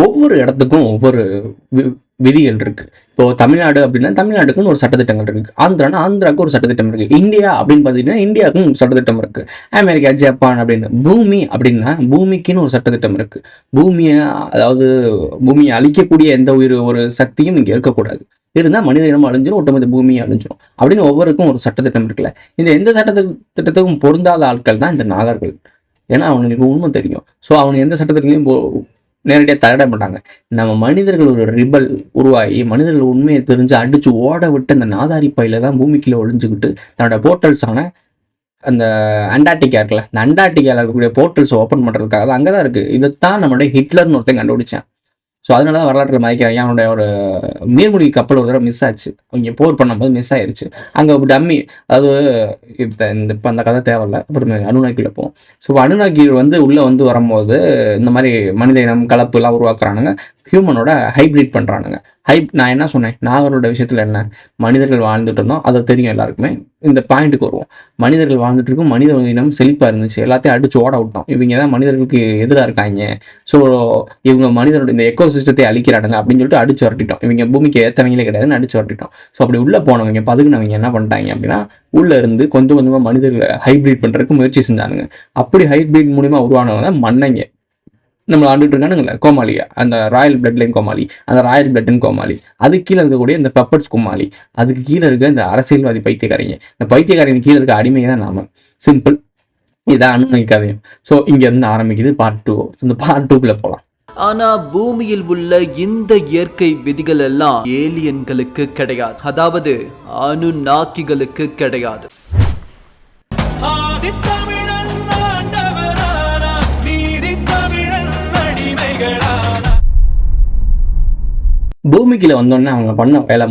ஒவ்வொரு இடத்துக்கும் ஒவ்வொரு விதிகள் இருக்கு. இப்போ தமிழ்நாடு அப்படின்னா தமிழ்நாட்டுக்குன்னு ஒரு சட்டத்திட்டங்கள் இருக்கு. ஆந்திரானா ஆந்திராவுக்கு ஒரு சட்டத்திட்டம் இருக்கு. இந்தியா அப்படின்னு பார்த்தீங்கன்னா இந்தியாவுக்கும் ஒரு சட்டத்திட்டம் இருக்கு. அமெரிக்கா, ஜப்பான் அப்படின்னு. பூமி அப்படின்னா பூமிக்குன்னு ஒரு சட்டத்திட்டம் இருக்கு. பூமியை அதாவது பூமியை அழிக்கக்கூடிய எந்த ஒரு சக்தியும் இங்கே இருக்கக்கூடாது. இருந்தால் மனித இனம் அழிஞ்சிடும், ஒட்டுமொத்த பூமியை அழிஞ்சிடும் அப்படின்னு ஒவ்வொருக்கும் ஒரு சட்டத்திட்டம் இருக்குல்ல. இந்த எந்த சட்டத்திட்டத்துக்கும் பொருந்தாத ஆட்கள் தான் இந்த நாகர்கள். ஏன்னா அவனுக்கு உண்மை தெரியும். ஸோ அவங்க எந்த சட்டத்திலையும் நேரடியாக தலையிட மாட்டாங்க. நம்ம மனிதர்கள் ஒரு ரிபல் உருவாகி மனிதர்கள் உண்மையை தெரிஞ்சு அடிச்சு ஓட விட்டு அந்த நாதாரி பையில தான் பூமிக்குள்ள ஒழிஞ்சுக்கிட்டு தன்னோட போர்ட்டல்ஸான அந்த அண்டார்டிகா இருக்குல்ல, அந்த அண்டார்டிகாவில் இருக்கக்கூடிய போர்ட்டல்ஸ் ஓப்பன் பண்ணுறதுக்காக தான் அங்கே தான் இருக்குது. இதைத்தான் நம்மளுடைய ஹிட்லர்னு ஒருத்தன் கண்டுபிடிச்சான். ஸோ அதனால தான் வரலாற்றில் மதிக்கிறாங்க. அவனுடைய ஒரு நீர்மூழ்கி கப்பல் ஒரு தடவை மிஸ் ஆச்சு. அவங்க போர் பண்ணும்போது மிஸ் ஆயிடுச்சு. அங்கே ஒரு டம்மி, அதாவது இப்போ அந்த கதை தேவையில்ல, அப்புறம் அனுநாக்கியில் போவோம். ஸோ அனுநாக்கி உள்ளே வரும்போது இந்த மாதிரி மனித இனம் கலப்புலாம் உருவாக்குறானுங்க. ஹியூமனோட ஹைப்ரிட் பண்ணுறானுங்க. நான் என்ன சொன்னேன், நாகரோட விஷயத்தில் என்ன, மனிதர்கள் வாழ்ந்துட்டு இருந்தோம், அதை தெரியும் எல்லாருக்குமே. இந்த பாயிண்ட்டுக்கு வருவோம். மனிதர்கள் வாழ்ந்துட்டு இருக்கும், மனித இனம் செழிப்பாக இருந்துச்சு, எல்லாத்தையும் அடிச்சு ஓட விட்டோம். இவங்க தான் மனிதர்களுக்கு எதிராக இருக்காங்க. ஸோ இவங்க மனிதரோட இந்த எக்கோ சிஸ்டத்தை அழிக்கிறானுங்க அப்படின்னு சொல்லிட்டு அடிச்சு வரட்டிட்டோம். இவங்க பூமிக்கு ஏற்றவங்களே கிடையாதுன்னு அடிச்சு வரட்டிட்டோம். ஸோ அப்படி உள்ளே போனவங்க பதுக்குனவங்க என்ன பண்ணிட்டாங்க அப்படின்னா, உள்ளே இருந்து கொஞ்சம் கொஞ்சமாக மனிதர்களை ஹைப்ரிட் பண்ணுறதுக்கு முயற்சி செஞ்சானுங்க. அப்படி ஹைப்ரிட் மூலிமா உருவானவங்க தான் மன்னங்க. நம்மளை ஆண்டுட்டு இருக்கானுங்களே கோமாளியா, அந்த ராயல் பிளட் லைன் கோமாளி, அந்த ராயல் பிளட்டன் கோமாளி, அதுக்கு கீழே இருக்கக்கூடிய இந்த பெப்பர்ஸ் கோமாளி, அதுக்கு கீழே இருக்க இந்த அரசியல்வாதி பைத்தியக்காரங்க, இந்த பைத்தியக்காரங்க கீழே இருக்க அடிமையை தான் நாம. சிம்பிள். இதான் அனுமதிக்காதையும். ஸோ இங்கேருந்து ஆரம்பிக்குது பார்ட் 2. இந்த பார்ட் 2க்குள்ள போகலாம். ஆனா பூமியில் உள்ள இந்த இயற்கை விதிகள் எல்லாம் ஏலியன்களுக்கு கிடையாது, அதாவது அனுநாக்கிகளுக்கு கிடையாது. பூமிக்குள்ள வந்தோடனே அவங்க பண்ண வேலை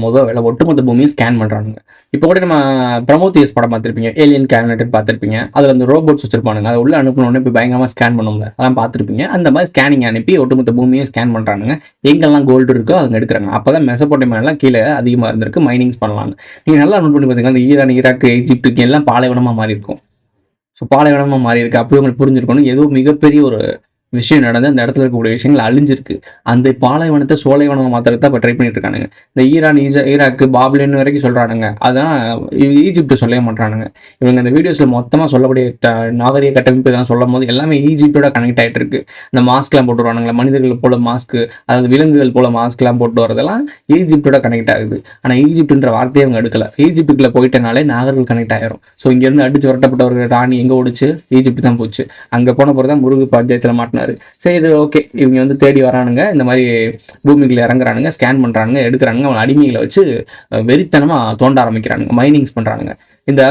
ஒட்டுமொத்த பூமியை ஸ்கேன் பண்ணுறாங்க. இப்போ கூட நம்ம பிரமோத்தியஸ் படம் பார்த்துருப்பீங்க, ஏலியன் கேபினெட் பார்த்துருப்பீங்க. அதில் அந்த ரோபோட்ஸ் வச்சிருப்பானுங்க, அதை உள்ள அனுப்பினோடனே இப்போ பயங்கரமாக ஸ்கேன் பண்ணுவோம்ல, அதெல்லாம் பார்த்துருப்பீங்க. அந்த மாதிரி ஸ்கேனிங் அனுப்பி ஒட்டுமொத்த பூமியை ஸ்கேன் பண்ணுறானுங்க. எங்கெல்லாம் கோல்டு இருக்கோ அவங்க எடுக்கிறாங்க. அப்போ தான் மெசபோட்டேமியாலாம் கீழே அதிகமாக இருந்திருக்கு, மைனிங்ஸ் பண்ணலான்னு. நீங்கள் நல்லா நோட் பண்ணி பார்த்தீங்கன்னா அந்த ஈரான், ஈராக், எஜிப்டுக்கு எல்லாம் பாலைவனமாக மாறி இருக்கும். ஸோ பாலைவனமாக மாறி இருக்கு. அப்போ உங்களுக்கு புரிஞ்சிருக்கணும், ஏதோ மிகப்பெரிய ஒரு விஷயம் நடந்து அந்த இடத்துல இருக்கக்கூடிய விஷயங்கள் அழிஞ்சிருக்கு. அந்த பாலைவனத்தை சோலைவனமாக மாத்திரத்தை இப்போ ட்ரை பண்ணிட்டு இருக்கானுங்க. இந்த ஈரான், ஈராக்கு, பாப்லேன் வரைக்கும் சொல்கிறானுங்க. அதான் ஈஜிப்ட் சொல்லவே மாட்டானுங்க. இவங்க இந்த வீடியோஸில் மொத்தமாக சொல்லக்கூடிய நாகரிக கட்டமைப்பு இதெல்லாம் சொல்லும் போது எல்லாமே ஈஜிப்டோட கனெக்ட் ஆகிட்டு இருக்கு. இந்த மாஸ்க்லாம் போட்டு வருவானுங்களா, மனிதர்கள் போல மாஸ்க்கு, அதாவது விலங்குகள் போல மாஸ்க்லாம் போட்டு வரதெல்லாம் ஈஜிப்டோட கனெக்ட் ஆகுது. ஆனால் ஈஜிப்டுன்ற வார்த்தையை அவங்க எடுக்கல. ஈஜிப்டுக்குள்ள போயிட்டனாலே நாகர்கள் கனெக்ட் ஆயிரும். ஸோ இங்கேருந்து அடிச்சு வரட்டப்பட்டவர்கள் ராணி எங்கே ஓடிச்சு, ஈஜிப்ட் தான் போச்சு. அங்கே போன பிறகு தான் முருகு பஞ்சாயத்தில் மாட்டினாரு. சரி, இது ஓகே. இவங்க தேடி வரானுங்க, இந்த மாதிரி பூமிக்குள்ள இறங்குறானுங்க, ஸ்கேன் பண்றானுங்க, எடுக்கிறானுங்க, அவன் அடிமைகளை வச்சு வெறித்தனமா தோண்ட ஆரம்பிக்கிறானுங்க, மைனிங்ஸ் பண்றானுங்க. இந்த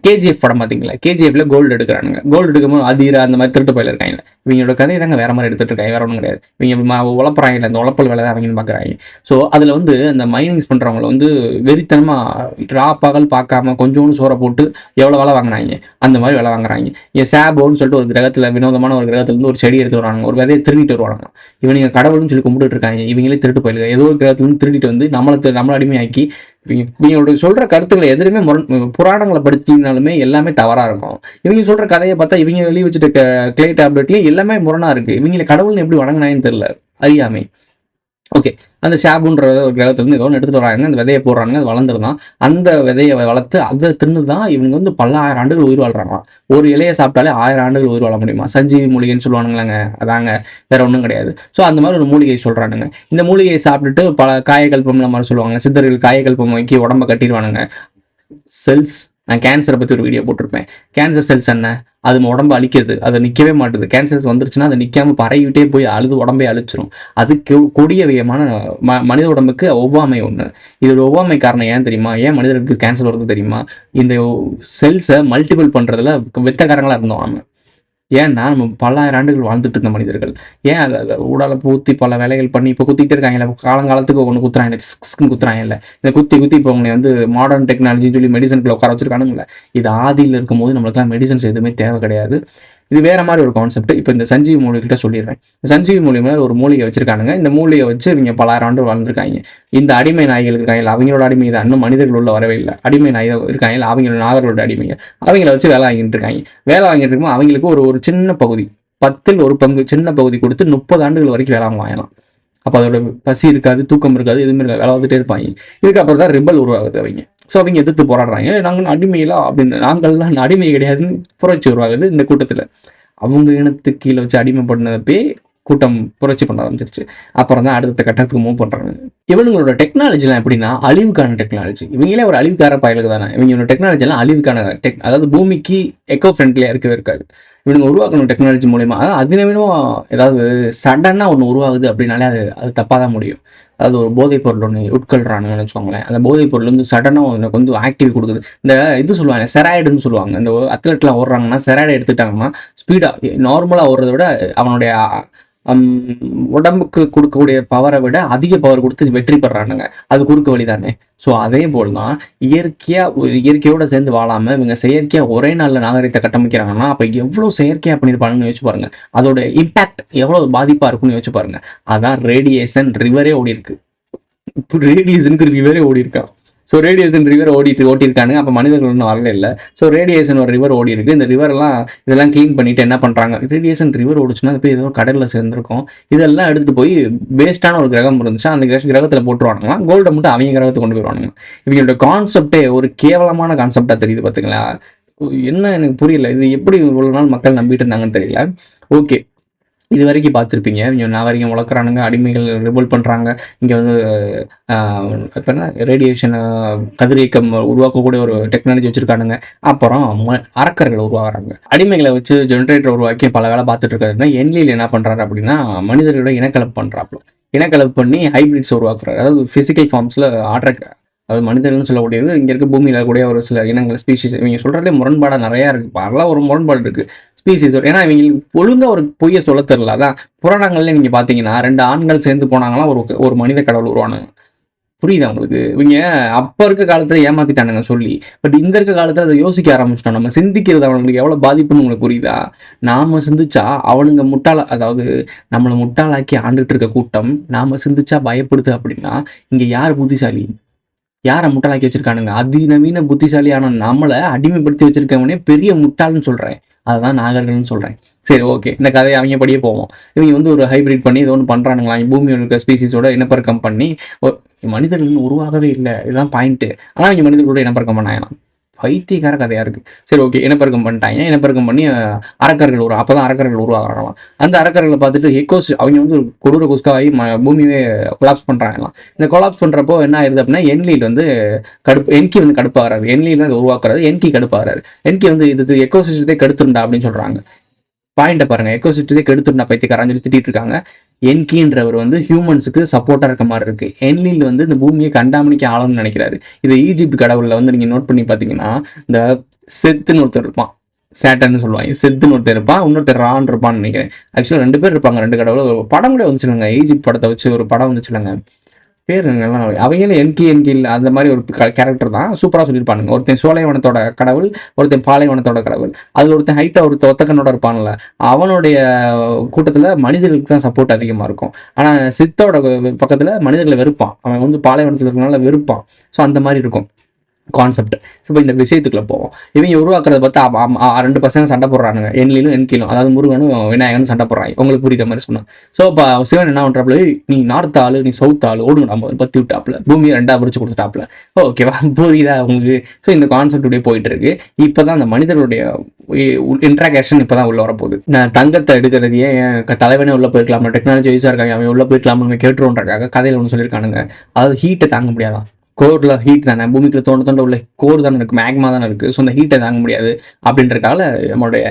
கேஜிஎஃப் படம் பார்த்தீங்களா, கேஜிஎஃப்ல கோல்டு எடுக்கிறானுங்க. கோல்டு எடுக்கும்போது அதீரா அந்த மாதிரி திருட்டு பயில இருக்காங்க. இவங்களோட கதையை தாங்க வேற மாதிரி எடுத்துட்டு இருக்காங்க, வேற ஒன்றும் கிடையாது. இவங்க உழப்புறாங்க, அந்த உழப்பல் வேலை தான் அவங்கன்னு பார்க்குறாங்க. ஸோ அதில் அந்த மைனிங்ஸ் பண்ணுறவங்கள வெறித்தனமா ரா பகல் பார்க்காம கொஞ்சோண்டு சோறை போட்டு எவ்வளோ வேலை வாங்கினாங்க அந்த மாதிரி வேலை வாங்குறாங்க. ஏன் சேபோன்னு சொல்லிட்டு ஒரு கிரகத்தில், வினோதமான ஒரு கிரகத்துலேருந்து ஒரு செடி எடுத்து வருவாங்க, ஒரு விதையை திருடிட்டு வருவாங்க. இவங்க கடவுள்னு சொல்லி கும்பிட்டு இருக்காங்க, இவங்களே திருட்டு போயிடுது. ஏதோ ஒரு கிரகத்துலேருந்து திருடிட்டு நம்மளை அடிமையாக்கி இவங்களோட சொல்ற கருத்துக்களை எதிலுமே புராணங்களை படிச்சிங்கனாலுமே எல்லாமே தவறா இருக்கும். இவங்க சொல்ற கதையை பார்த்தா இவங்க வெளியே வச்சுட்டு கிளே டேப்லெட்லயும் எல்லாமே முரணா இருக்கு. இவங்களை கடவுள்னு எப்படி வணங்கினாங்கன்னு தெரியல, அறியாமை. ஓகே, அந்த ஷாபுன்ற ஒரு கிரகத்துலேருந்து ஏதோ ஒன்று எடுத்துகிட்டு வராங்க, அந்த விதையை போடுறாங்க, அது வளர்ந்துருதான். அந்த விதையை வளர்த்து அதை தின்னு தான் இவங்க பல ஆயிரம் ஆண்டுகள் உயிர் வாழ்றாங்களாம். ஒரு இலையை சாப்பிட்டாலே 1000 ஆண்டுகள் உயிர் வாழ முடியுமா? சஞ்சீவி மூலிகைன்னு சொல்லுவானுங்களாங்க, அதாங்க, வேற ஒன்றும் கிடையாது. ஸோ அந்த மாதிரி ஒரு மூலிகை சொல்கிறானுங்க. இந்த மூலிகையை சாப்பிட்டுட்டு பல காயக்கல்பம்ல மாதிரி சொல்லுவாங்க, சித்தர்கள் காயக்கல்பம் வைக்கி உடம்ப கட்டிடுவானுங்க. செல்ஸ், நான் கேன்சரை பற்றி ஒரு வீடியோ போட்டிருப்பேன். கேன்சர் செல்ஸ் என்ன, அது உடம்பு அழிக்கிறது, அதை நிற்கவே மாட்டுது. கேன்சர்ஸ் வந்துருச்சுன்னா அதை நிற்காம பரவிட்டே போய் உடம்பே அழிச்சிடும். அதுக்கு கொடிய வியமான மனித உடம்புக்கு ஒவ்வாமை ஒன்று. இதோட ஒவ்வாமை காரணம் ஏன் தெரியுமா? ஏன் மனிதர்களுக்கு கேன்சர் வருது தெரியுமா? இந்த செல்ஸை மல்டிபிள் பண்ணுறதுல வித்தக்காரங்களாக இருந்தோம் நம்ம. ஏன்னா நம்ம பல ஆயிரம் ஆண்டுகள் வாழ்ந்துட்டு இருந்த மனிதர்கள் ஏன் அதை உடலை பூத்தி பல வேலைகள் பண்ணி இப்போ குத்திக்கிட்டே இருக்காங்கல்ல. காலங்காலத்துக்கு ஒன்று குத்துறாங்க, குத்துறாங்கல்ல. இந்த குத்தி இப்போ உங்களை மாடர்ன் டெக்னாலஜின்னு சொல்லி மெடிசனுக்குள்ள உட்கார வச்சிருக்கானுங்களே. இது ஆதியில் இருக்கும்போது நம்மளுக்குலாம் மெடிசன்ஸ் எதுவுமே தேவை கிடையாது. இது வேற மாதிரி ஒரு கான்செப்ட். இப்போ இந்த சஞ்சீவி மூலிகிட்ட சொல்லிடுறேன். சஞ்சீவி மூலிகை ஒரு மூலிகை வச்சிருக்கானுங்க. இந்த மூலிகை வச்சு இவங்க பல ஆயிரம் ஆண்டு வாழ்ந்துருக்காங்க. இந்த அடிமை நாய்கள் இருக்காங்க, அவங்களோட அடிமை தான், இன்னும் மனிதர்கள் உள்ள வரவே இல்லை. அடிமை நாய் இருக்காங்க, அவங்களோட நாகர்களோட அடிமைங்க, அவங்கள வச்சு வேலை வாங்கிட்டு இருக்காங்க. வேலை வாங்கிட்டு இருக்கும்போது அவங்களுக்கு ஒரு சின்ன பகுதி, 10ல் 1 பங்கு சின்ன பகுதி கொடுத்து 30 ஆண்டுகள் வரைக்கும் வேலை வாங்கலாம். அப்போ அதோட பசி இருக்காது, தூக்கம் இருக்காது, எதுவுமே இருக்காது, வேலை வந்துட்டே இருப்பாங்க. இதுக்கப்புறம் தான் ரிபல் உருவாகுது அவங்க. ஸோ அவங்க எதிர்த்து போராடுறாங்க. நாங்கள் அடிமையிலா அப்படின்னு, நாங்கள்லாம் அடிமை கிடையாதுன்னு புரட்சி உருவாகுது இந்த கூட்டத்தில். அவங்க இனத்துக்கு கீழே வச்சு அடிமைப்படுனதப்பே கூட்டம் புரட்சி பண்ண ஆரம்பிச்சிருச்சு. அப்புறம் தான் அடுத்த கட்டத்துக்கு மூவ் பண்ணுறாங்க. இவங்களோட டெக்னாலஜிலாம் எப்படின்னா அழிவுக்கான டெக்னாலஜி. இவங்களே ஒரு அழிவுக்கார பயலுக்கு தானே. இவங்களோட டெக்னாலஜிலாம் அழிவுக்கான அதாவது பூமிக்கு எக்கோ ஃப்ரெண்ட்லியாக இருக்கவே இருக்காது. இவனுங்க உருவாக்கணும் டெக்னாலஜி மூலயமா. அதாவது அதிநவீனமாக ஏதாவது சடனாக ஒன்று உருவாகுது அப்படின்னாலே அது தப்பாக தான் முடியும். அதாவது ஒரு போதைப் பொருள் ஒன்று உட்கொள்றானுங்கன்னு வச்சுக்கோங்களேன். அந்த போதைப் பொருள் வந்து சடனாக எனக்கு வந்து ஆக்டிவ் கொடுக்குது. இந்த இது சொல்லுவாங்க செராய்டுன்னு சொல்லுவாங்க. இந்த அத்லெட்லாம் ஓடுறாங்கன்னா செராய்டு எடுத்துக்கிட்டாங்கன்னா ஸ்பீடாக நார்மலாக ஓடுறத விட அவனுடைய உடம்புக்கு கொடுக்கக்கூடிய பவரை விட அதிக பவர் கொடுத்து வெற்றி பெறானுங்க. அது குறுக்கு வழி தானே. ஸோ அதே போல் தான் இயற்கையோட சேர்ந்து வாழாமல் இவங்க செயற்கையாக ஒரே நாளில் நாகரிகத்தை கட்டமைக்கிறாங்கன்னா அப்போ எவ்வளோ செயற்கையாக பண்ணியிருப்பாங்கன்னு யோசிச்சு பாருங்க. அதோட இம்பேக்ட் எவ்வளோ பாதிப்பாக இருக்குன்னு யோசிச்சு பாருங்க. அதான் ரேடியேஷன் ரிவரே ஓடி இருக்கு. ரேடியேஷனுக்கு ரிவரே ஓடி இருக்கான். ஸோ ரேடியேஷன் ரிவர் ஓட்டியிருக்கானுங்க. அப்போ மனிதர்கள் ஒன்றும் வரல இல்லை. ஸோ ரேடியேஷன் ஒரு ரிவர் ஓடி இருக்குது. இந்த ரிவரெல்லாம் இதெல்லாம் க்ளீன் பண்ணிவிட்டு என்ன பண்ணுறாங்க, ரேடியேஷன் ரிவர் ஓடிச்சுன்னா அது போய் ஏதோ கடலில் சேர்ந்துருக்கும். இதெல்லாம் எடுத்துகிட்டு போய் வேஸ்ட்டான ஒரு கிரகம் இருந்துச்சா அந்த கிரகத்தில் போட்டுருவானுங்களாம். கோல்டை மட்டும் அவங்க கிரகத்தை கொண்டு போயிடுவானுங்க. இவங்களோட கான்செப்டே ஒரு கேவலமான கான்செப்டாக தெரியுது பார்த்துங்களா. என்ன எனக்கு புரியல. இது எப்படி இவ்வளோ நாள் மக்கள் நம்பிட்டு இருந்தாங்கன்னு தெரியல. ஓகே, இது வரைக்கும் பார்த்துருப்பீங்க. இவங்க நாகரிகம் வளர்க்குறானுங்க, அடிமைகள் ரிபல் பண்ணுறாங்க. இங்கே வந்து இப்போ என்ன ரேடியேஷன் கதிரியக்கம் உருவாக்கக்கூடிய ஒரு டெக்னாலஜி வச்சுருக்கானுங்க. அப்புறம் அரக்கர்கள் உருவாகிறாங்க. அடிமைகளை வச்சு ஜென்ரேட்டர் உருவாக்கி பல வேலை பார்த்துட்டு இருக்காருன்னா என்லியில் என்ன பண்ணுறாரு அப்படின்னா மனிதர்களோட இனக்கலப்பு பண்ணுறாப்புல. இனக்கலப்பு பண்ணி ஹைப்ரிட்ஸ் உருவாக்குறாரு. அதாவது ஃபிசிக்கல் ஃபார்ம்ஸில் அதாவது மனிதர்கள்னு சொல்லக்கூடியது இங்கே இருக்க பூமியில் இருக்கக்கூடிய ஒரு சில இனங்கள் ஸ்பீஷிஸ். இவங்க சொல்கிறதே முரண்பாடாக நிறையா இருக்குது. பரவாயில்ல ஒரு முரண்பாடு இருக்குது ஸ்பீசிஸ். ஏன்னா இவங்களுக்கு ஒழுங்காக ஒரு பொய்யை சொல்ல தெரியல. அதான் புராணங்கள்ல நீங்கள் பார்த்தீங்கன்னா 2 ஆண்கள் சேர்ந்து போனாங்களாம் ஒரு மனித கடவுள் உருவானுங்க. புரியுதா உங்களுக்கு? இவங்க அப்போ இருக்க காலத்தில் ஏமாத்திட்டானுங்க சொல்லி. பட் இந்த இருக்க காலத்தில் அதை யோசிக்க ஆரம்பிச்சிட்டோம். நம்ம சிந்திக்கிறது அவங்களுக்கு எவ்வளோ பாதிப்புன்னு உங்களுக்கு புரியுதா? நாம் சிந்திச்சா அவனுங்க அதாவது நம்மளை முட்டாளாக்கி ஆண்டுகிட்டு இருக்க கூட்டம் நாம் சிந்திச்சா பயப்படுது அப்படின்னா இங்கே யார் புத்திசாலி? யாரை முட்டாளாக்கி வச்சிருக்கானுங்க? அதிநவீன புத்திசாலியான நம்மளை அடிமைப்படுத்தி வச்சிருக்கவனே பெரிய முட்டாள்னு சொல்கிறேன். அதுதான் நாகர்கள்னு சொல்கிறேன். சரி, ஓகே, இந்த கதையை அவங்க படியே போவோம். இவங்க வந்து ஒரு ஹைப்ரிட் பண்ணி இது ஒன்று பண்ணுறானுங்களா, பூமியில் இருக்க ஸ்பீசிஸோட இனப்பெருக்கம் பண்ணி மனிதர்கள் உருவாகவே இல்லை. இதுதான் பாயிண்ட்டு. ஆனால் அவங்க மனிதர்களோட இனப்பெருக்கம் பண்ணாங்களாம். பைத்தியக்கார கதையாக இருக்குது. சரி, ஓகே, இனப்பெருக்கம் பண்ணிட்டாங்க. இனப்பெருக்கம் பண்ணி அரக்கர்கள் அப்போ தான் அரக்கர்கள் உருவாகலாம். அந்த அரக்கர்களை பார்த்துட்டு அவங்க வந்து கொடூர குஸ்காவாகி பூமியே கொலாப்ஸ் பண்ணுறாங்களாம். இந்த கொலாப்ஸ் பண்ணுறப்போ என்ன ஆயிடுது அப்படின்னா என்லியில் வந்து என்கி வந்து கடுப்பாகிறாரு. என்லியில் தான் உருவாக்குறாரு. என்கி கடுப்பாகிறாரு. என்கி வந்து இது எக்கோசிஸ்டத்தை கெடுத்துருண்டா அப்படின்னு சொல்கிறாங்க. பாயிண்ட்டை பாருங்க, எக்கோசிஸ்டத்தை கெடுத்துருண்டா பைத்தியக்காரன்னு சொல்லி திட்டிட்டு இருக்காங்க. என்கின்றவர் வந்து ஹியூமன்ஸுக்கு சப்போர்ட்டாக இருக்க மாதிரி இருக்குது. என்லில் வந்து இந்த பூமியை கண்டாமணிக்கு ஆளணும்னு நினைக்கிறாரு. இதை ஈஜிப்ட் கடவுளில் வந்து நீங்கள் நோட் பண்ணி பார்த்தீங்கன்னா இந்த செத்துன்னு ஒருத்தர் இருப்பான், சேட்டன்னு சொல்லுவாங்க. செத்துன்னு ஒருத்தர் இருப்பான், இன்னொருத்தர் ரான் இருப்பான்னு நினைக்கிறேன். ஆக்சுவலாக 2 பேர் இருப்பாங்க. 2 கடவுள். ஒரு படம் கூட வந்துச்சுலங்க, ஈஜிப்ட் படத்தை வச்சு ஒரு படம் வந்துச்சுலங்க. பேர் அவங்களே என்கில் அந்த மாதிரி ஒரு கேரக்டர் தான். சூப்பராக சொல்லியிருப்பானுங்க. ஒருத்தன் சோலைவனத்தோட கடவுள், ஒருத்தன் பாலைவனத்தோட கடவுள். அதில் ஒருத்தன் ஹைட்டாக ஒத்தக்கண்ணோட இருப்பான்ல, அவனுடைய கூட்டத்தில் மனிதர்களுக்கு தான் சப்போர்ட் அதிகமாக இருக்கும். ஆனால் சித்தோட பக்கத்தில் மனிதர்களை வெறுப்பான். அவன் வந்து பாலைவனத்தில் இருக்கனால வெறுப்பான். ஸோ அந்த மாதிரி இருக்கும் கான்செப்ட். ஸோ இப்போ இந்த விஷயத்துக்குள்ள போவோம். இவங்க உருவாக்குறத பார்த்தா 2 பசங்க சண்டை போடுறானுங்க, என்கிலும். அதாவது முருகனும் விநாயகனும் சண்டை போடுறாங்க. உங்களுக்கு புரியுற மாதிரி சொன்னேன். ஸோ இப்போ சிவன் என்ன பண்ணுறாப்புல, நீ நார்த் ஆளு, நீ சவுத் ஆளு, ஓடுங்க நம்ம பற்றி விட்டாப்புல, பூமியை 2ஆக பிரிச்சு கொடுத்துட்டாப்புல. ஓகேவா, புரியுதா உங்களுக்கு? ஸோ இந்த கான்செப்ட் இப்படியே போயிட்டு இருக்கு. இப்போ தான் அந்த மனிதனுடைய இன்ட்ராக்ஷன் இப்போ தான் உள்ள வரப்போகுது. நான் தங்கத்தை எடுக்கிறது ஏன் தலைவனே உள்ள போயிருக்கலாம், டெக்னாலஜி வைஸாக இருக்காங்க, அவன் உள்ள போயிருக்கலாம்னு கேட்டுருவோன்றக்காக கதையில் ஒன்று சொல்லியிருக்கானுங்க. அதாவது ஹீட்டை தாங்க முடியாதான், கோரில் ஹீட் தானே, பூமிக்குள்ள தோண்ட உள்ள கோர் தானே இருக்குது, மேக்மா தானே இருக்குது. ஸோ அந்த ஹீட்டை தாங்க முடியாது அப்படின்றக்கால நம்மளுடைய